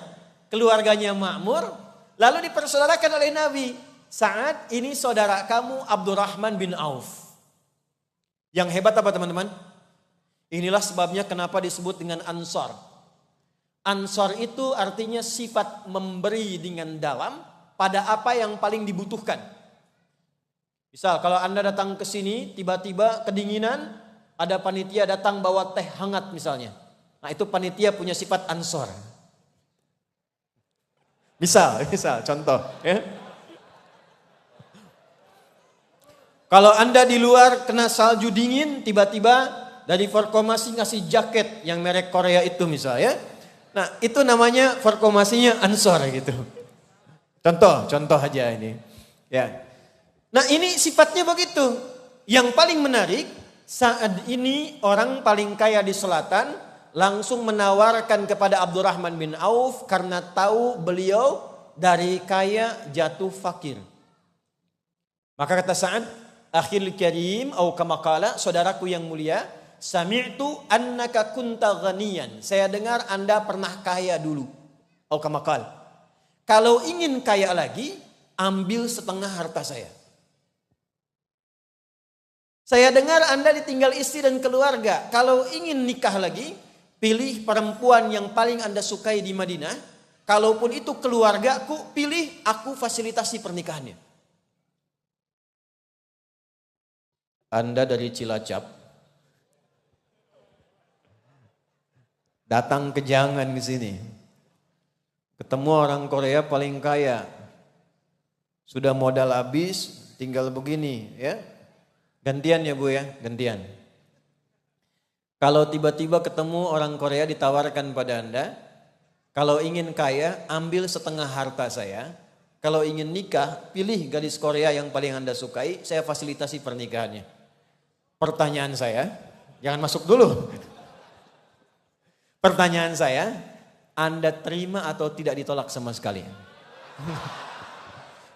keluarganya makmur, lalu dipersaudarakan oleh Nabi. Sa'ad, ini saudara kamu Abdurrahman bin Auf. Yang hebat apa teman-teman? Inilah sebabnya kenapa disebut dengan Ansor. Ansor itu artinya sifat memberi dengan dalam pada apa yang paling dibutuhkan. Misal kalau Anda datang ke sini tiba-tiba kedinginan, ada panitia datang bawa teh hangat misalnya. Nah itu panitia punya sifat ansor. Misal contoh. Ya. Kalau Anda di luar kena salju dingin, tiba-tiba dari Forkomasi ngasih jaket yang merek Korea itu misalnya. Nah itu namanya Forkomasinya ansor gitu. Contoh aja ini. Ya. Nah ini sifatnya begitu. Yang paling menarik, saat ini orang paling kaya di selatan langsung menawarkan kepada Abdurrahman bin Auf karena tahu beliau dari kaya jatuh fakir. Maka kata Sa'ad, akhil karim au kama qala, saudaraku yang mulia, sami'tu annaka kunta ghaniyan. Saya dengar Anda pernah kaya dulu. Au kama qala. Kalau ingin kaya lagi, ambil setengah harta saya. Saya dengar Anda ditinggal istri dan keluarga. Kalau ingin nikah lagi, pilih perempuan yang paling Anda sukai di Madinah. Kalaupun itu keluargaku, pilih aku fasilitasi pernikahannya. Anda dari Cilacap, datang ke Jangan ke sini. Ketemu orang Korea paling kaya. Sudah modal habis, tinggal begini ya. Gantian ya Bu ya, gantian. Kalau tiba-tiba ketemu orang Korea ditawarkan pada Anda, kalau ingin kaya ambil setengah harta saya, kalau ingin nikah pilih gadis Korea yang paling Anda sukai, saya fasilitasi pernikahannya. Pertanyaan saya, jangan masuk dulu. Pertanyaan saya, Anda terima atau tidak ditolak sama sekali?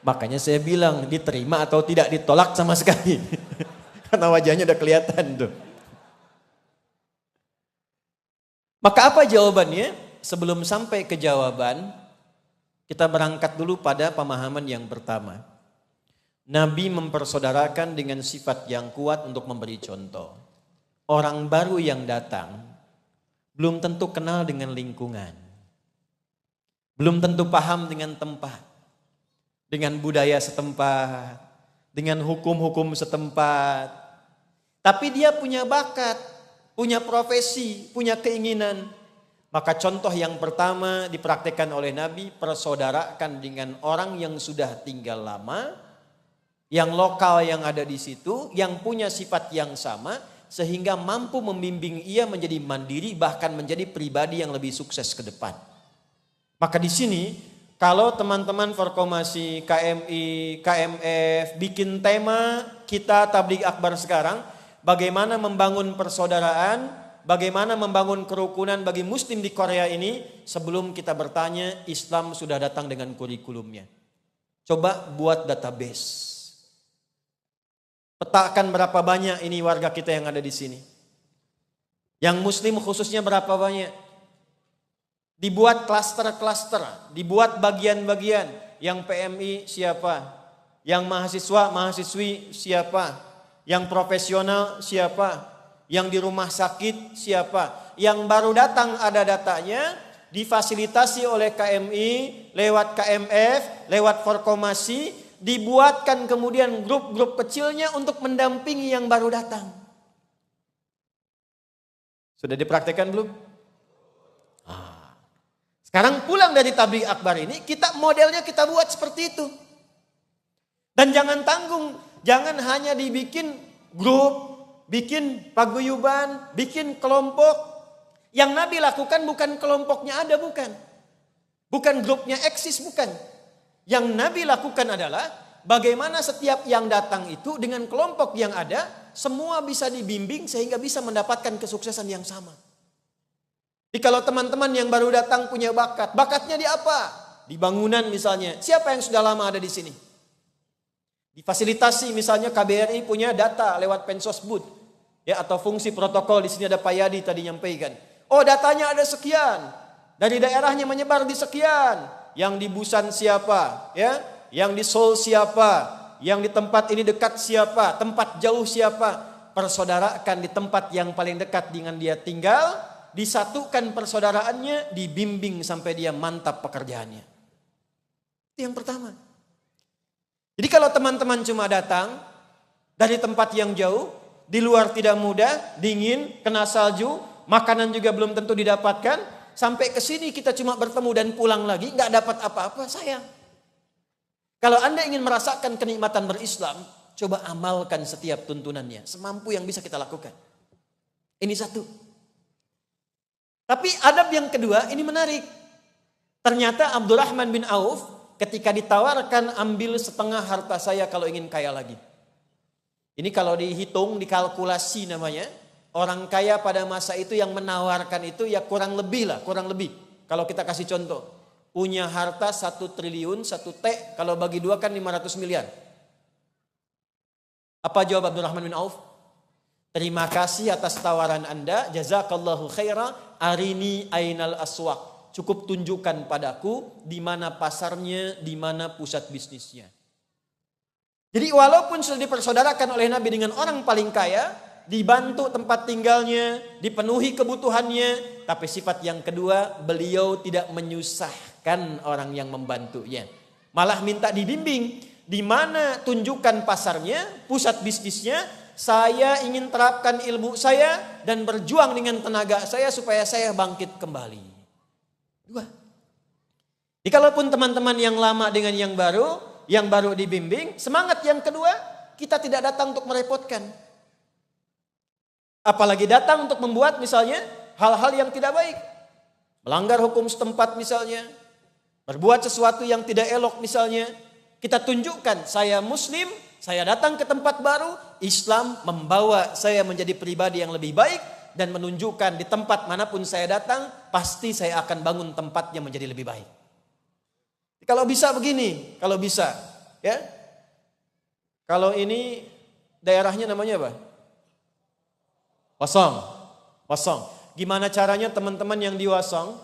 Makanya saya bilang diterima atau tidak ditolak sama sekali. Karena wajahnya udah kelihatan tuh. Maka apa jawabannya? Sebelum sampai ke jawaban, kita berangkat dulu pada pemahaman yang pertama. Nabi mempersaudarakan dengan sifat yang kuat untuk memberi contoh. Orang baru yang datang belum tentu kenal dengan lingkungan. Belum tentu paham dengan tempat. Dengan budaya setempat, dengan hukum-hukum setempat. Tapi dia punya bakat, punya profesi, punya keinginan. Maka contoh yang pertama dipraktikkan oleh Nabi, persaudarakan dengan orang yang sudah tinggal lama, yang lokal yang ada di situ, yang punya sifat yang sama, sehingga mampu membimbing ia menjadi mandiri, bahkan menjadi pribadi yang lebih sukses ke depan. Maka di sini, kalau teman-teman Forkomasi, KMI, KMF bikin tema kita Tabligh Akbar sekarang, bagaimana membangun persaudaraan, bagaimana membangun kerukunan bagi muslim di Korea ini, sebelum kita bertanya, Islam sudah datang dengan kurikulumnya. Coba buat database. Petakan berapa banyak ini warga kita yang ada di sini. Yang muslim khususnya berapa banyak. Dibuat klaster-klaster, dibuat bagian-bagian. Yang PMI siapa, yang mahasiswa-mahasiswi siapa, yang profesional siapa, yang di rumah sakit siapa. Yang baru datang ada datanya, difasilitasi oleh KMI, lewat KMF, lewat Forkomasi, dibuatkan kemudian grup-grup kecilnya untuk mendampingi yang baru datang. Sudah dipraktekkan belum? Sekarang pulang dari Tabligh Akbar ini, kita modelnya kita buat seperti itu. Dan jangan tanggung, jangan hanya dibikin grup, bikin paguyuban, bikin kelompok. Yang Nabi lakukan bukan kelompoknya ada, bukan. Bukan grupnya eksis, bukan. Yang Nabi lakukan adalah bagaimana setiap yang datang itu dengan kelompok yang ada, semua bisa dibimbing sehingga bisa mendapatkan kesuksesan yang sama. Jadi kalau teman-teman yang baru datang punya bakat, bakatnya di apa? Di bangunan misalnya. Siapa yang sudah lama ada di sini? Difasilitasi misalnya KBRI punya data lewat Pensosbud, ya, atau fungsi protokol. Di sini ada Pak Yadi tadi nyampaikan. Oh, datanya ada sekian. Dari daerahnya menyebar di sekian. Yang di Busan siapa, ya? Yang di Seoul siapa? Yang di tempat ini dekat siapa? Tempat jauh siapa? Persaudarakan di tempat yang paling dekat dengan dia tinggal, disatukan persaudaraannya, dibimbing sampai dia mantap pekerjaannya. Itu yang pertama. Jadi kalau teman-teman cuma datang dari tempat yang jauh, di luar tidak mudah, dingin, kena salju, makanan juga belum tentu didapatkan, sampai ke sini kita cuma bertemu dan pulang lagi, nggak dapat apa-apa, sayang. Kalau Anda ingin merasakan kenikmatan berislam, coba amalkan setiap tuntunannya, semampu yang bisa kita lakukan. Ini satu. Tapi adab yang kedua, ini menarik. Ternyata Abdurrahman bin Auf ketika ditawarkan ambil setengah harta saya kalau ingin kaya lagi. Ini kalau dihitung, dikalkulasi namanya. Orang kaya pada masa itu yang menawarkan itu ya kurang lebih lah, kurang lebih. Kalau kita kasih contoh. Punya harta 1 triliun, 1 T, kalau bagi 2 kan 500 miliar. Apa jawab Abdurrahman bin Auf? Terima kasih atas tawaran Anda, jazakallahu khaira, arini ainal aswaq. Cukup tunjukkan padaku di mana pasarnya, di mana pusat bisnisnya. Jadi walaupun sudah dipersaudarakan oleh Nabi dengan orang paling kaya, dibantu tempat tinggalnya, dipenuhi kebutuhannya, tapi sifat yang kedua, beliau tidak menyusahkan orang yang membantunya. Malah minta dibimbing, di mana tunjukkan pasarnya, pusat bisnisnya, saya ingin terapkan ilmu saya dan berjuang dengan tenaga saya supaya saya bangkit kembali. 2. Jadi kalaupun teman-teman yang lama dengan yang baru dibimbing, semangat yang kedua, kita tidak datang untuk merepotkan. Apalagi datang untuk membuat misalnya hal-hal yang tidak baik. Melanggar hukum setempat misalnya. Berbuat sesuatu yang tidak elok misalnya. Kita tunjukkan saya muslim, saya datang ke tempat baru. Islam membawa saya menjadi pribadi yang lebih baik. Dan menunjukkan di tempat manapun saya datang, pasti saya akan bangun tempatnya menjadi lebih baik. Kalau bisa begini, kalau bisa. Ya. Kalau ini daerahnya namanya apa? Wasong. Gimana caranya teman-teman yang di Wasong,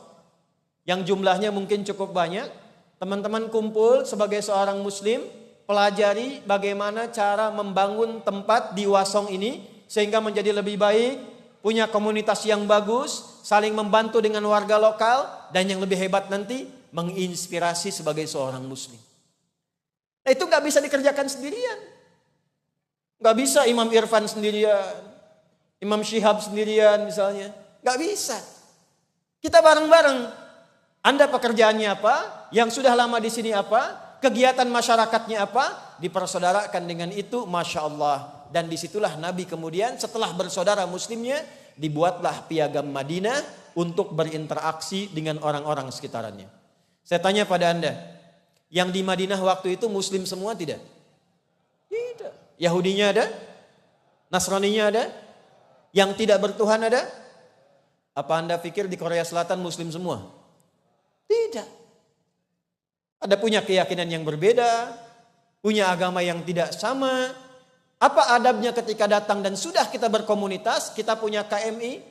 yang jumlahnya mungkin cukup banyak, teman-teman kumpul sebagai seorang muslim, pelajari bagaimana cara membangun tempat di Wasong ini, sehingga menjadi lebih baik, punya komunitas yang bagus, saling membantu dengan warga lokal, dan yang lebih hebat nanti, menginspirasi sebagai seorang muslim. Nah itu gak bisa dikerjakan sendirian. Gak bisa Imam Irfan sendirian. Imam Syihab sendirian misalnya. Gak bisa. Kita bareng-bareng. Anda pekerjaannya apa? Yang sudah lama di sini apa? Kegiatan masyarakatnya apa? Dipersaudarakan dengan itu, Masya Allah. Dan disitulah Nabi kemudian setelah bersaudara muslimnya, dibuatlah piagam Madinah untuk berinteraksi dengan orang-orang sekitarannya. Saya tanya pada Anda, yang di Madinah waktu itu muslim semua tidak? Tidak. Yahudinya ada? Nasraninya ada? Yang tidak bertuhan ada? Apa Anda pikir di Korea Selatan muslim semua? Tidak. Ada punya keyakinan yang berbeda, punya agama yang tidak sama. Apa adabnya ketika datang dan sudah kita berkomunitas, kita punya KMI,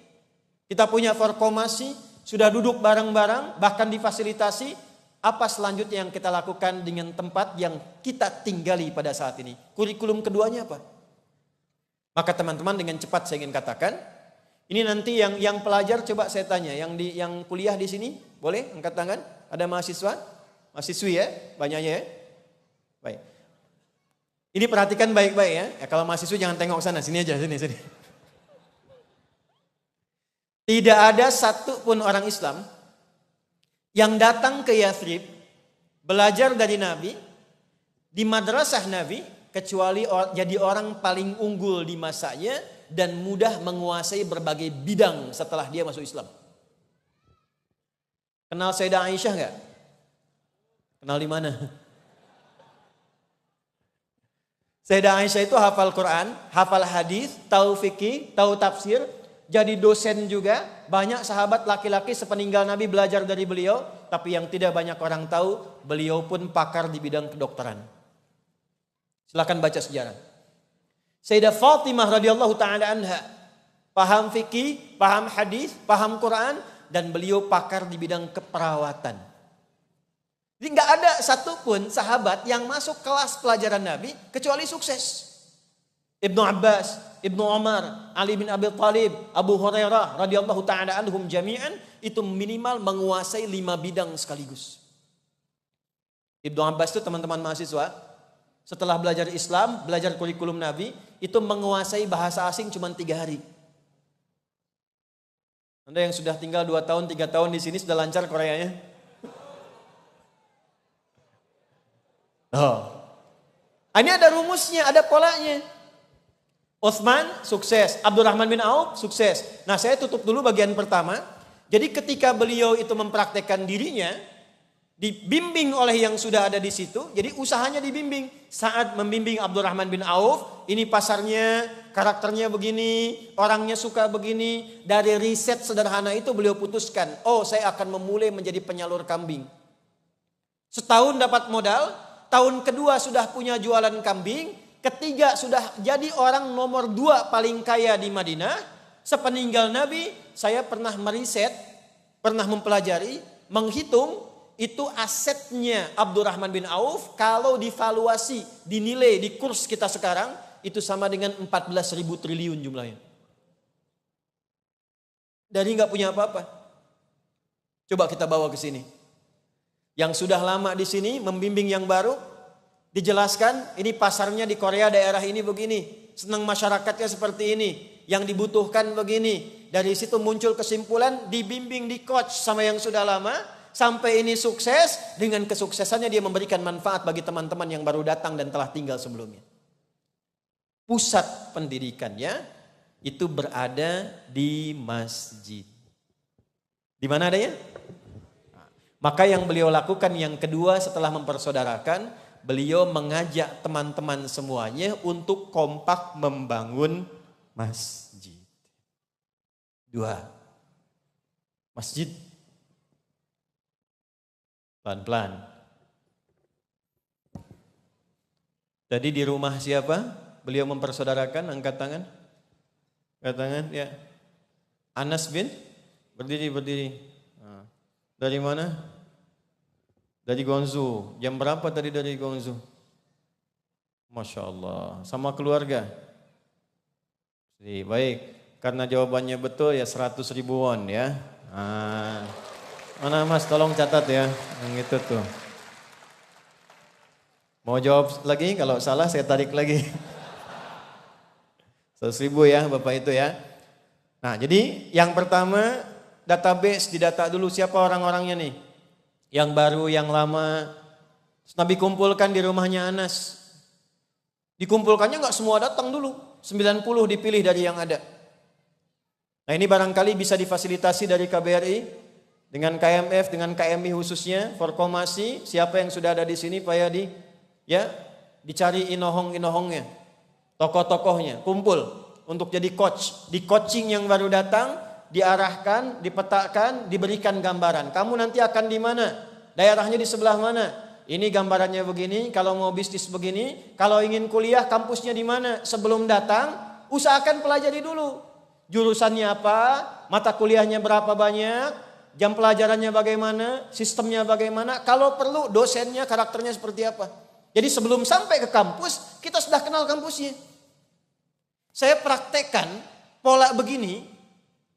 kita punya formasi, sudah duduk bareng-bareng, bahkan difasilitasi, apa selanjutnya yang kita lakukan dengan tempat yang kita tinggali pada saat ini? Kurikulum keduanya apa? Maka teman-teman dengan cepat saya ingin katakan, ini nanti yang pelajar coba saya tanya, yang kuliah di sini, boleh angkat tangan? Ada mahasiswa? Mahasiswi ya, banyaknya ya. Baik. Ini perhatikan baik-baik ya. Kalau mahasiswa jangan tengok sana, sini aja, sini. Tidak ada satu pun orang Islam yang datang ke Yathrib, belajar dari Nabi, di madrasah Nabi, kecuali jadi orang paling unggul di masanya dan mudah menguasai berbagai bidang setelah dia masuk Islam. Kenal Sayyidah Aisyah nggak? Kenal di mana? Sayyidah Aisyah itu hafal Quran, hafal hadis, tahu fikih, tahu tafsir, jadi dosen juga. Banyak sahabat laki-laki sepeninggal Nabi belajar dari beliau, tapi yang tidak banyak orang tahu, beliau pun pakar di bidang kedokteran. Silakan baca sejarah. Sayyidah Fatimah radhiyallahu taala anha, paham fikih, paham hadis, paham Quran, dan beliau pakar di bidang keperawatan. Jadi nggak ada satupun sahabat yang masuk kelas pelajaran Nabi kecuali sukses. Ibnu Abbas, Ibnu Umar, Ali bin Abi Thalib, Abu Hurairah radhiyallahu taala anhum jami'an itu minimal menguasai 5 bidang sekaligus. Ibnu Abbas itu teman-teman mahasiswa, setelah belajar Islam, belajar kurikulum Nabi, itu menguasai bahasa asing cuma 3 hari. Anda yang sudah tinggal 2 tahun, 3 tahun di sini sudah lancar Koreanya? Oh. Ini ada rumusnya, ada polanya. Utsman sukses, Abdurrahman bin Auf sukses. Nah, saya tutup dulu bagian pertama. Jadi ketika beliau itu mempraktekkan dirinya, dibimbing oleh yang sudah ada di situ, jadi usahanya dibimbing. Saat membimbing Abdurrahman bin Auf, ini pasarnya, karakternya begini, orangnya suka begini. Dari riset sederhana itu beliau putuskan, oh saya akan memulai menjadi penyalur kambing. Setahun dapat modal, tahun kedua sudah punya jualan kambing, ketiga sudah jadi orang nomor 2 paling kaya di Madinah. Sepeninggal Nabi, saya pernah meriset, pernah mempelajari, menghitung, itu asetnya Abdurrahman bin Auf kalau divaluasi, dinilai di kurs kita sekarang itu sama dengan 14.000 triliun jumlahnya. Dari nggak punya apa-apa. Coba kita bawa ke sini. Yang sudah lama di sini membimbing yang baru, dijelaskan ini pasarnya di Korea daerah ini begini, senang masyarakatnya seperti ini, yang dibutuhkan begini. Dari situ muncul kesimpulan, dibimbing, di coach sama yang sudah lama. Sampai ini sukses, dengan kesuksesannya dia memberikan manfaat bagi teman-teman yang baru datang dan telah tinggal sebelumnya. Pusat pendidikannya itu berada di masjid. Di mana adanya? Maka yang beliau lakukan yang kedua setelah mempersaudarakan, beliau mengajak teman-teman semuanya untuk kompak membangun masjid. 2. Masjid. Pelan-pelan. Tadi di rumah siapa? Beliau mempersaudarakan, angkat tangan. Angkat tangan, ya. Anas bin? Berdiri. Nah. Dari mana? Dari Guangzhou. Jam berapa tadi dari Guangzhou? Masya Allah. Sama keluarga? Baik. Karena jawabannya betul ya 100 ribu won ya. Nah. Mana Mas, tolong catat ya, yang itu tuh. Mau jawab lagi, kalau salah saya tarik lagi. 100 ribu ya Bapak itu ya. Nah jadi yang pertama database, didata dulu siapa orang-orangnya nih. Yang baru, yang lama. Nabi kumpulkan di rumahnya Anas. Dikumpulkannya gak semua datang dulu, 90 dipilih dari yang ada. Nah ini barangkali bisa difasilitasi dari KBRI. Dengan KMF, dengan KMI khususnya, Forkomasi, siapa yang sudah ada di sini Pak Yadi, ya, dicari inohong-inohongnya, tokoh-tokohnya, kumpul untuk jadi coach. Di coaching yang baru datang, diarahkan, dipetakan, diberikan gambaran. Kamu nanti akan di mana? Daerahnya di sebelah mana? Ini gambarannya begini, kalau mau bisnis begini, kalau ingin kuliah kampusnya di mana? Sebelum datang, usahakan pelajari dulu. Jurusannya apa? Mata kuliahnya berapa banyak? Jam pelajarannya bagaimana, sistemnya bagaimana, kalau perlu dosennya karakternya seperti apa. Jadi sebelum sampai ke kampus, kita sudah kenal kampusnya. Saya praktekkan pola begini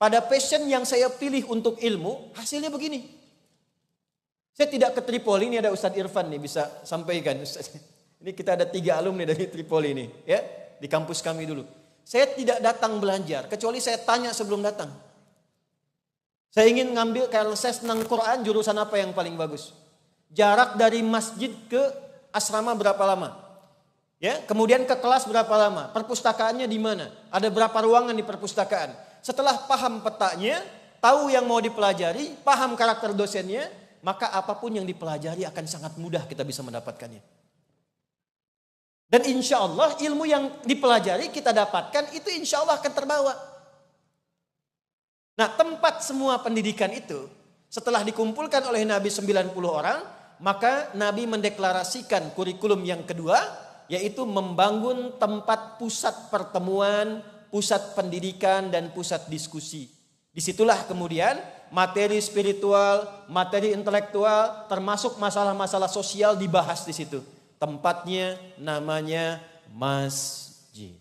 pada passion yang saya pilih untuk ilmu, hasilnya begini. Saya tidak ke Tripoli, ini ada Ustadz Irfan nih bisa sampaikan. Ini kita ada 3 alumni dari Tripoli nih, ya, di kampus kami dulu. Saya tidak datang belajar, kecuali saya tanya sebelum datang. Saya ingin ngambil, kalau saya senang Quran, jurusan apa yang paling bagus? Jarak dari masjid ke asrama berapa lama? Ya, kemudian ke kelas berapa lama? Perpustakaannya di mana? Ada berapa ruangan di perpustakaan? Setelah paham petanya, tahu yang mau dipelajari, paham karakter dosennya, maka apapun yang dipelajari akan sangat mudah kita bisa mendapatkannya. Dan insya Allah ilmu yang dipelajari kita dapatkan itu insya Allah akan terbawa. Nah, tempat semua pendidikan itu setelah dikumpulkan oleh Nabi 90 orang, maka Nabi mendeklarasikan kurikulum yang kedua, yaitu membangun tempat pusat pertemuan, pusat pendidikan dan pusat diskusi. Disitulah kemudian materi spiritual, materi intelektual, termasuk masalah-masalah sosial dibahas di situ. Tempatnya namanya masjid.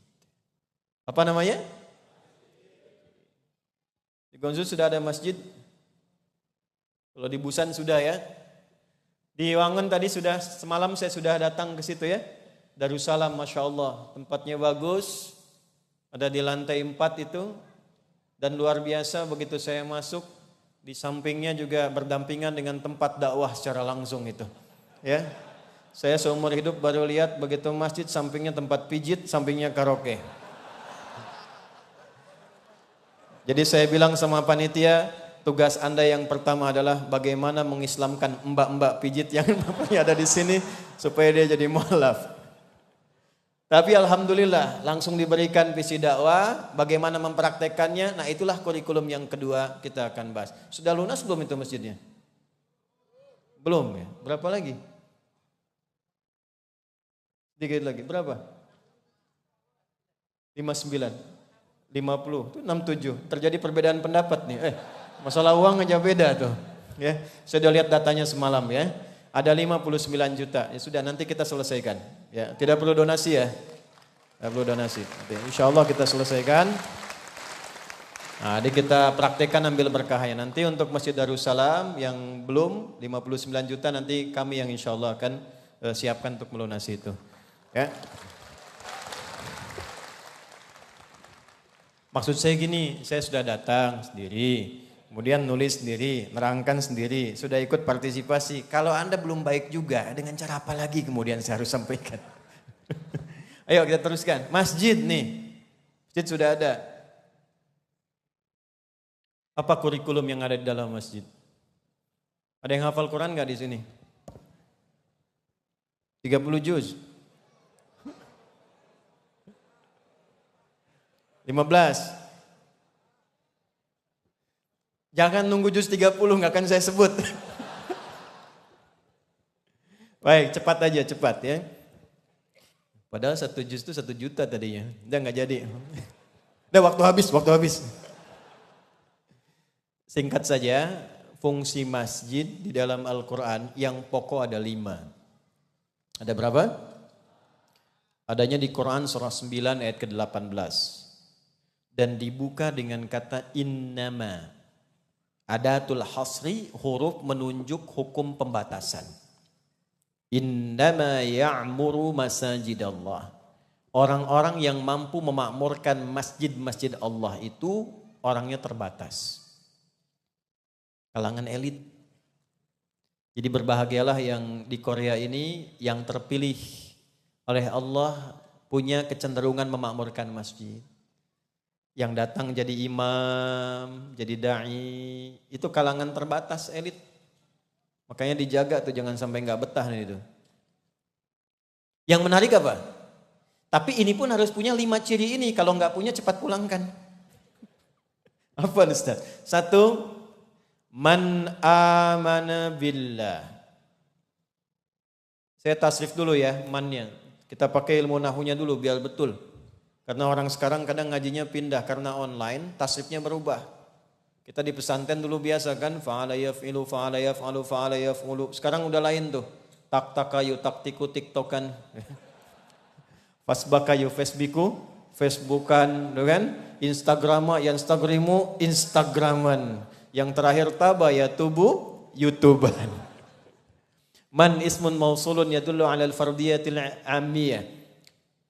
Apa namanya? Di Gonzo sudah ada masjid? Kalau di Busan sudah ya. Di Wangun tadi sudah, semalam saya sudah datang ke situ ya. Darussalam, Masya Allah, tempatnya bagus, ada di lantai 4 itu, dan luar biasa begitu saya masuk, di sampingnya juga berdampingan dengan tempat dakwah secara langsung itu. Ya, saya seumur hidup baru lihat begitu masjid, sampingnya tempat pijit, sampingnya karaoke. Jadi saya bilang sama panitia, tugas Anda yang pertama adalah bagaimana mengislamkan mbak-mbak pijit yang ada di sini, supaya dia jadi mualaf. Tapi alhamdulillah langsung diberikan visi dakwah, bagaimana mempraktekannya. Nah, itulah kurikulum yang kedua kita akan bahas. Sudah lunas belum itu masjidnya? Belum ya? Berapa lagi? Sedikit lagi. Berapa? 59, 50, itu 67. Terjadi perbedaan pendapat nih. Masalah uang aja beda tuh. Ya, saya udah lihat datanya semalam ya. Ada 59 juta, ya sudah nanti kita selesaikan. Ya, tidak perlu donasi ya, tidak perlu donasi. Insya Allah kita selesaikan. Nah, jadi kita praktekkan ambil berkahnya. Nanti untuk Masjid Darussalam yang belum 59 juta nanti kami yang insya Allah akan siapkan untuk melunasi itu. Ya. Maksud saya gini, saya sudah datang sendiri. Kemudian nulis sendiri, nerangkan sendiri, sudah ikut partisipasi. Kalau Anda belum baik juga, dengan cara apa lagi kemudian saya harus sampaikan? Ayo kita teruskan. Masjid nih, masjid sudah ada. Apa kurikulum yang ada di dalam masjid? Ada yang hafal Quran nggak di sini? 30 juz? 15? Jangan nunggu juz 30, nggak akan saya sebut. Baik, cepat aja, cepat ya. Padahal 1 juz itu 1 juta tadinya. Udah nggak jadi. Udah waktu habis. Singkat saja, fungsi masjid di dalam Al-Quran yang pokok ada 5. Ada berapa? Adanya di Quran surah 9 ayat ke-18. Dan dibuka dengan kata innama. Adatul hasri, huruf menunjuk hukum pembatasan. Innama ya'muru masajidallah. Orang-orang yang mampu memakmurkan masjid-masjid Allah itu orangnya terbatas. Kalangan elit. Jadi berbahagialah yang di Korea ini yang terpilih oleh Allah punya kecenderungan memakmurkan masjid. Yang datang jadi imam, jadi da'i, itu kalangan terbatas elit. Makanya dijaga tuh jangan sampai nggak betah nih itu. Yang menarik apa? Tapi ini pun harus punya 5 ciri ini, kalau nggak punya cepat pulangkan. Apa Ustaz? 1, man amana billah. Saya tasrif dulu ya mannya. Kita pakai ilmu nahunya dulu biar betul. Karena orang sekarang kadang ngajinya pindah karena online, tasrifnya berubah. Kita di pesantren dulu biasa kan, fa'ala yaf'ilu, fa'ala yaf'alu, fa'ala yaf'ulu. Sekarang udah lain tuh, tak-takayu, taktiku, tiktokan. Fasbakayu, facebooku, facebookan, kan? Instagrama, instagrimu, instagraman. Yang terakhir taba ya tubu, youtuban. Man ismun mausulun yadullu ala al-fardiyatil amiyah.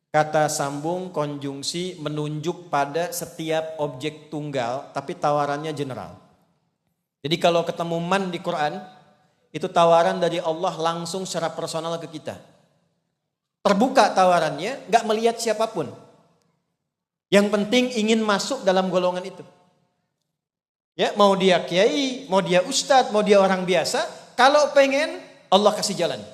Kata sambung konjungsi menunjuk pada setiap objek tunggal tapi tawarannya general. Jadi kalau ketemu man di Quran itu tawaran dari Allah langsung secara personal ke kita. Terbuka tawarannya, gak melihat siapapun. Yang penting ingin masuk dalam golongan itu. Ya, mau dia kiai, mau dia ustadz, mau dia orang biasa, kalau pengen Allah kasih jalan.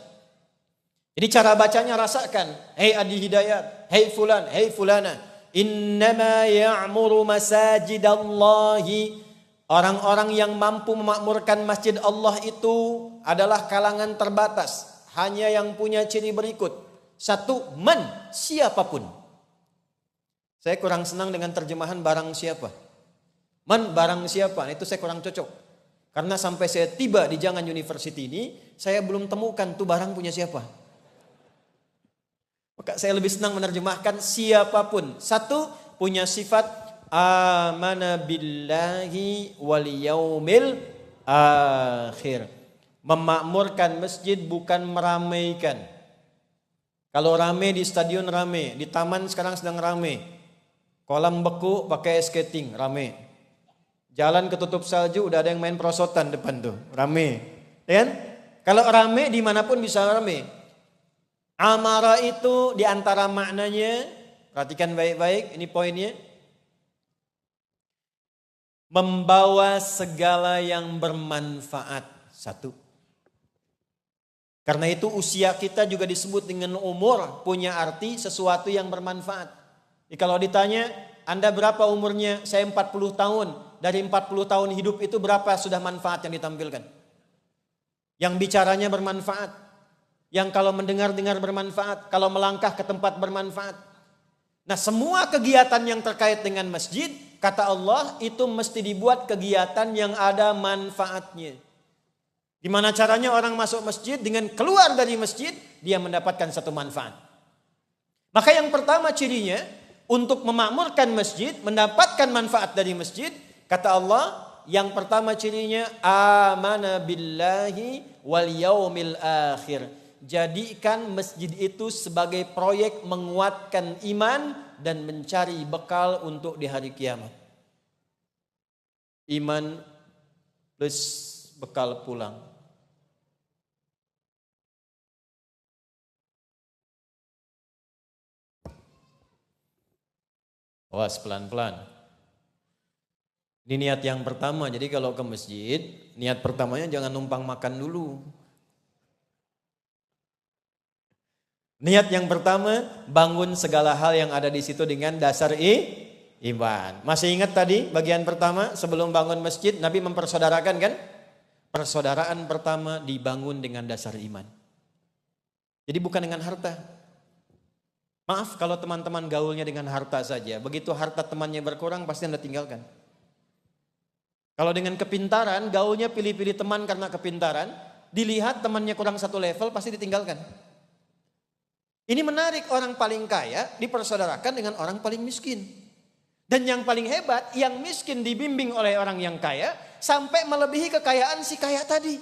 Jadi cara bacanya rasakan, hei Adi Hidayat, hei fulan, hei fulana, innama ya'muru masajidallahi. Orang-orang yang mampu memakmurkan masjid Allah itu adalah kalangan terbatas, hanya yang punya ciri berikut. Satu, man, siapapun. Saya kurang senang dengan terjemahan barang siapa. Man, barang siapa, itu saya kurang cocok. Karena sampai saya tiba di Jangan University ini, saya belum temukan tuh barang punya siapa. Maka saya lebih senang menerjemahkan siapapun. Satu, punya sifat amana billahi wal yaumil akhir. Memakmurkan masjid bukan meramaikan. Kalau rame di stadion rame, di taman sekarang sedang rame. Kolam beku pakai skating rame. Jalan ketutup salju udah ada yang main perosotan depan tuh, rame. Ya kan? Kalau rame dimanapun bisa rame. Amara itu diantara maknanya, perhatikan baik-baik, ini poinnya. Membawa segala yang bermanfaat. Satu. Karena itu usia kita juga disebut dengan umur, punya arti sesuatu yang bermanfaat. Jadi kalau ditanya, Anda berapa umurnya? Saya 40 tahun. Dari 40 tahun hidup itu berapa sudah manfaat yang ditampilkan? Yang bicaranya bermanfaat. Yang kalau mendengar-dengar bermanfaat. Kalau melangkah ke tempat bermanfaat. Nah, semua kegiatan yang terkait dengan masjid, kata Allah, itu mesti dibuat kegiatan yang ada manfaatnya. Gimana caranya orang masuk masjid? Dengan keluar dari masjid, dia mendapatkan satu manfaat. Maka yang pertama cirinya, untuk memakmurkan masjid, mendapatkan manfaat dari masjid, kata Allah, yang pertama cirinya amana billahi wal yaumil akhir. Jadikan masjid itu sebagai proyek menguatkan iman dan mencari bekal untuk di hari kiamat. Iman plus bekal pulang. Awas pelan-pelan. Ini niat yang pertama, jadi kalau ke masjid, niat pertamanya jangan numpang makan dulu. Niat yang pertama, bangun segala hal yang ada di situ dengan dasar iman. Masih ingat tadi bagian pertama sebelum bangun masjid, Nabi mempersaudarakan kan? Persaudaraan pertama dibangun dengan dasar iman. Jadi bukan dengan harta. Maaf kalau teman-teman gaulnya dengan harta saja, begitu harta temannya berkurang pasti Anda tinggalkan. Kalau dengan kepintaran, gaulnya pilih-pilih teman karena kepintaran, dilihat temannya kurang satu level, pasti ditinggalkan. Ini menarik, orang paling kaya dipersaudarakan dengan orang paling miskin. Dan yang paling hebat, yang miskin dibimbing oleh orang yang kaya, sampai melebihi kekayaan si kaya tadi.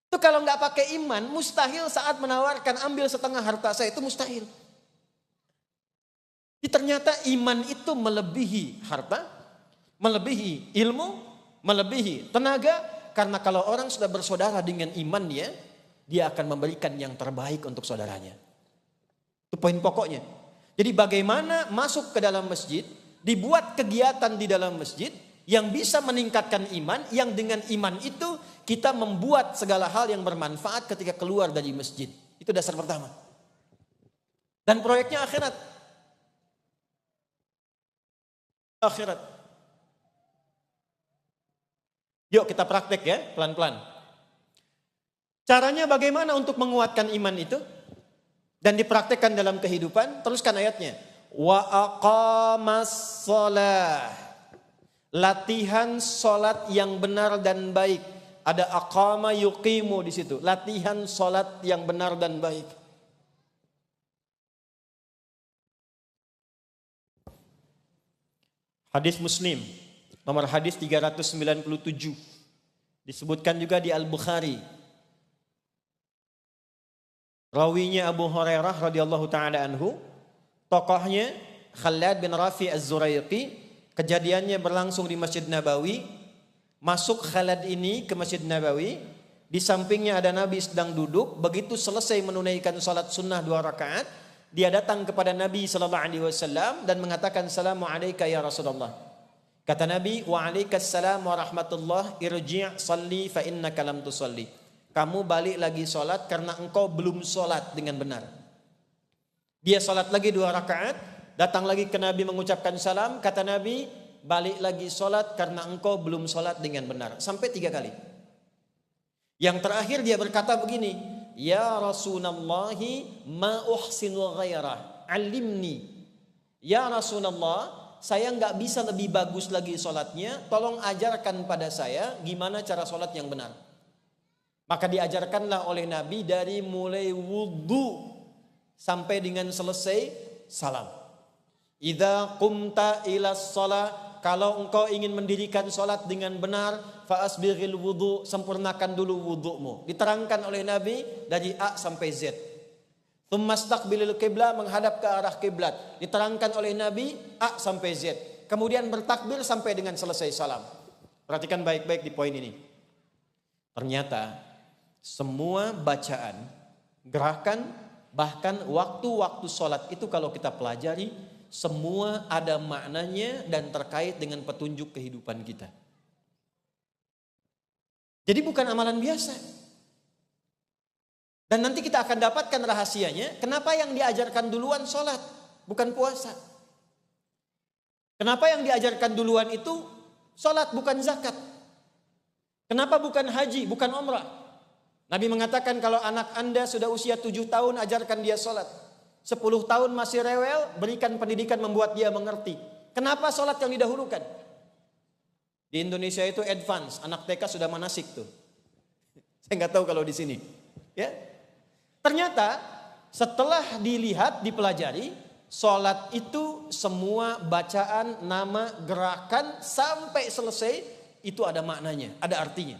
Itu kalau nggak pakai iman, mustahil saat menawarkan ambil setengah harta saya, itu mustahil. Jadi ternyata iman itu melebihi harta, melebihi ilmu, melebihi tenaga. Karena kalau orang sudah bersaudara dengan imannya, dia akan memberikan yang terbaik untuk saudaranya. Itu poin pokoknya. Jadi bagaimana masuk ke dalam masjid, dibuat kegiatan di dalam masjid yang bisa meningkatkan iman, yang dengan iman itu kita membuat segala hal yang bermanfaat ketika keluar dari masjid. Itu dasar pertama. Dan proyeknya akhirat. Akhirat. Yuk kita praktek ya, pelan-pelan. Caranya bagaimana untuk menguatkan iman itu? Dan dipraktekkan dalam kehidupan, teruskan ayatnya. Wa aqamas shalah. Latihan salat yang benar dan baik. Ada aqama yuqimu di situ. Latihan salat yang benar dan baik. Hadis Muslim, nomor hadis 397. Disebutkan juga di Al-Bukhari. Rawinya Abu Hurairah radhiyallahu taala anhu, tokohnya Khalad bin Rafi Az-Zuraiqi. Kejadiannya berlangsung di Masjid Nabawi. Masuk Khalad ini ke Masjid Nabawi, di sampingnya ada Nabi sedang duduk. Begitu selesai menunaikan salat sunnah 2 rakaat, dia datang kepada Nabi sallallahu alaihi wasallam dan mengatakan, "Assalamu alayka ya Rasulullah." Kata Nabi, waalaikumsalam warahmatullah, irji' salli fa innaka lam tusalli. Kamu balik lagi sholat karena engkau belum sholat dengan benar. Dia sholat lagi 2 rakaat, datang lagi ke Nabi mengucapkan salam. Kata Nabi, balik lagi sholat karena engkau belum sholat dengan benar. Sampai 3 kali. Yang terakhir dia berkata begini, ya Rasulullahi ma uhsinu ghairah, alimni. Ya Rasulullah, saya nggak bisa lebih bagus lagi sholatnya, tolong ajarkan pada saya gimana cara sholat yang benar. Maka diajarkanlah oleh Nabi dari mulai wudhu sampai dengan selesai salam. Idza qumta ila shalah, kalau engkau ingin mendirikan salat dengan benar, fa asbighil wudhu, sempurnakan dulu wudhumu. Diterangkan oleh Nabi dari A sampai Z. Tsumma istaqbilil qiblah, menghadap ke arah kiblat. Diterangkan oleh Nabi A sampai Z. Kemudian bertakbir sampai dengan selesai salam. Perhatikan baik-baik di poin ini. Ternyata semua bacaan, gerakan, bahkan waktu-waktu sholat itu kalau kita pelajari, semua ada maknanya dan terkait dengan petunjuk kehidupan kita. Jadi bukan amalan biasa. Dan nanti kita akan dapatkan rahasianya, kenapa yang diajarkan duluan sholat, bukan puasa. Kenapa yang diajarkan duluan itu sholat, bukan zakat. Kenapa bukan haji, bukan umrah. Nabi mengatakan kalau anak anda sudah usia 7 tahun, ajarkan dia sholat. 10 tahun masih rewel, berikan pendidikan membuat dia mengerti. Kenapa sholat yang didahulukan? Di Indonesia itu advance, anak TK sudah manasik tuh. Saya nggak tahu kalau di sini. Ya, ternyata setelah dilihat, dipelajari, sholat itu semua bacaan, nama, gerakan sampai selesai itu ada maknanya, ada artinya.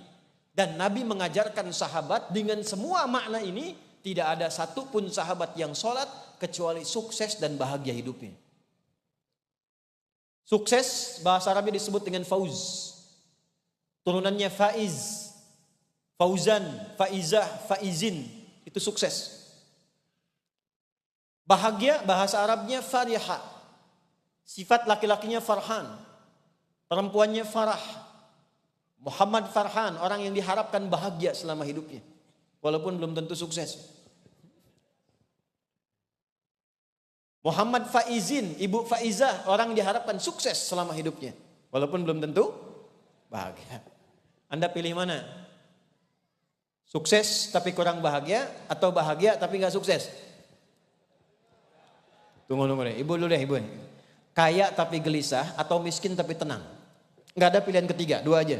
Dan Nabi mengajarkan sahabat dengan semua makna ini, tidak ada satupun sahabat yang sholat kecuali sukses dan bahagia hidupnya. Sukses bahasa Arabnya disebut dengan fauz. Turunannya faiz, fauzan, faizah, faizin. Itu sukses. Bahagia bahasa Arabnya fariha. Sifat laki-lakinya farhan. Perempuannya farah. Muhammad Farhan, orang yang diharapkan bahagia selama hidupnya. Walaupun belum tentu sukses. Muhammad Faizin, Ibu Faizah, orang yang diharapkan sukses selama hidupnya. Walaupun belum tentu bahagia. Anda pilih mana? Sukses tapi kurang bahagia, atau bahagia tapi gak sukses? Tunggu deh, ibu dulu deh, ibu. Kaya tapi gelisah, atau miskin tapi tenang? Gak ada pilihan ketiga, 2 aja.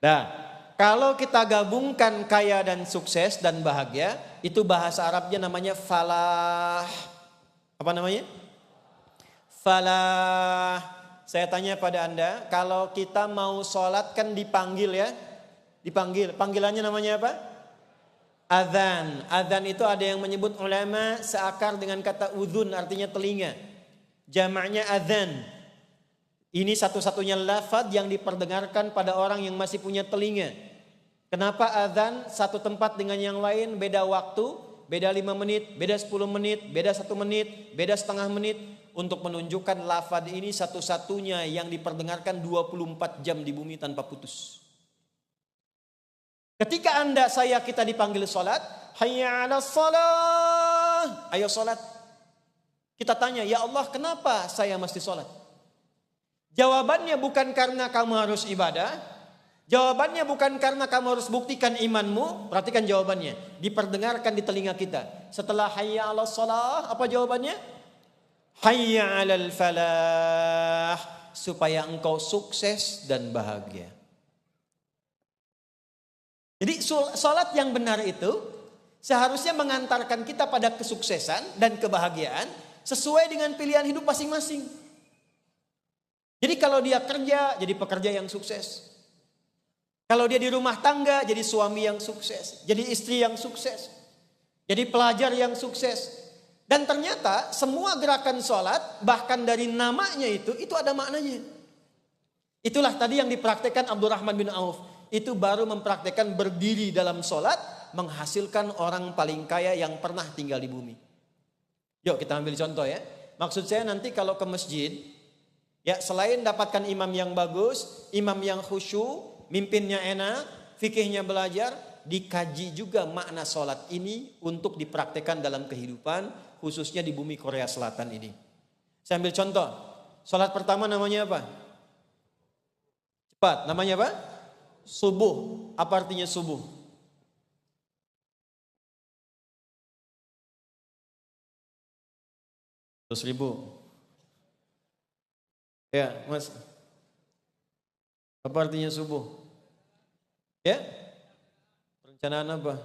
Nah, kalau kita gabungkan kaya dan sukses dan bahagia, itu bahasa Arabnya namanya falah. Apa namanya? Falah. Saya tanya pada Anda, kalau kita mau sholat kan dipanggil ya? Dipanggil. Panggilannya namanya apa? Adzan. Adzan itu ada yang menyebut ulama seakar dengan kata udhun, artinya telinga. Jamaknya adzan. Ini satu-satunya lafaz yang diperdengarkan pada orang yang masih punya telinga. Kenapa adzan satu tempat dengan yang lain beda waktu, beda 5 menit, beda 10 menit, beda 1 menit, beda setengah menit, untuk menunjukkan lafaz ini satu-satunya yang diperdengarkan 24 jam di bumi tanpa putus. Ketika Anda, saya, kita dipanggil sholat, hayya 'alas shalah, ayo sholat. Kita tanya, ya Allah, kenapa saya mesti sholat? Jawabannya bukan karena kamu harus ibadah. Jawabannya bukan karena kamu harus buktikan imanmu. Perhatikan jawabannya. Diperdengarkan di telinga kita. Setelah hayya 'alas shalah, apa jawabannya? Hayya 'alal falah. Supaya engkau sukses dan bahagia. Jadi sholat yang benar itu seharusnya mengantarkan kita pada kesuksesan dan kebahagiaan sesuai dengan pilihan hidup masing-masing. Jadi kalau dia kerja, jadi pekerja yang sukses. Kalau dia di rumah tangga, jadi suami yang sukses. Jadi istri yang sukses. Jadi pelajar yang sukses. Dan ternyata semua gerakan sholat, bahkan dari namanya itu ada maknanya. Itulah tadi yang dipraktekkan Abdurrahman bin Auf. Itu baru mempraktekkan berdiri dalam sholat, menghasilkan orang paling kaya yang pernah tinggal di bumi. Yuk kita ambil contoh ya. Maksud saya nanti kalau ke masjid, ya selain dapatkan imam yang bagus, imam yang khusyuk, mimpinnya enak, fikihnya belajar, dikaji juga makna sholat ini untuk dipraktekkan dalam kehidupan, khususnya di bumi Korea Selatan ini. Saya ambil contoh, sholat pertama namanya apa? Cepat, namanya apa? Subuh. Apa artinya subuh? Ribu. Ya, Mas. Apa artinya subuh? Ya? Perencanaan apa?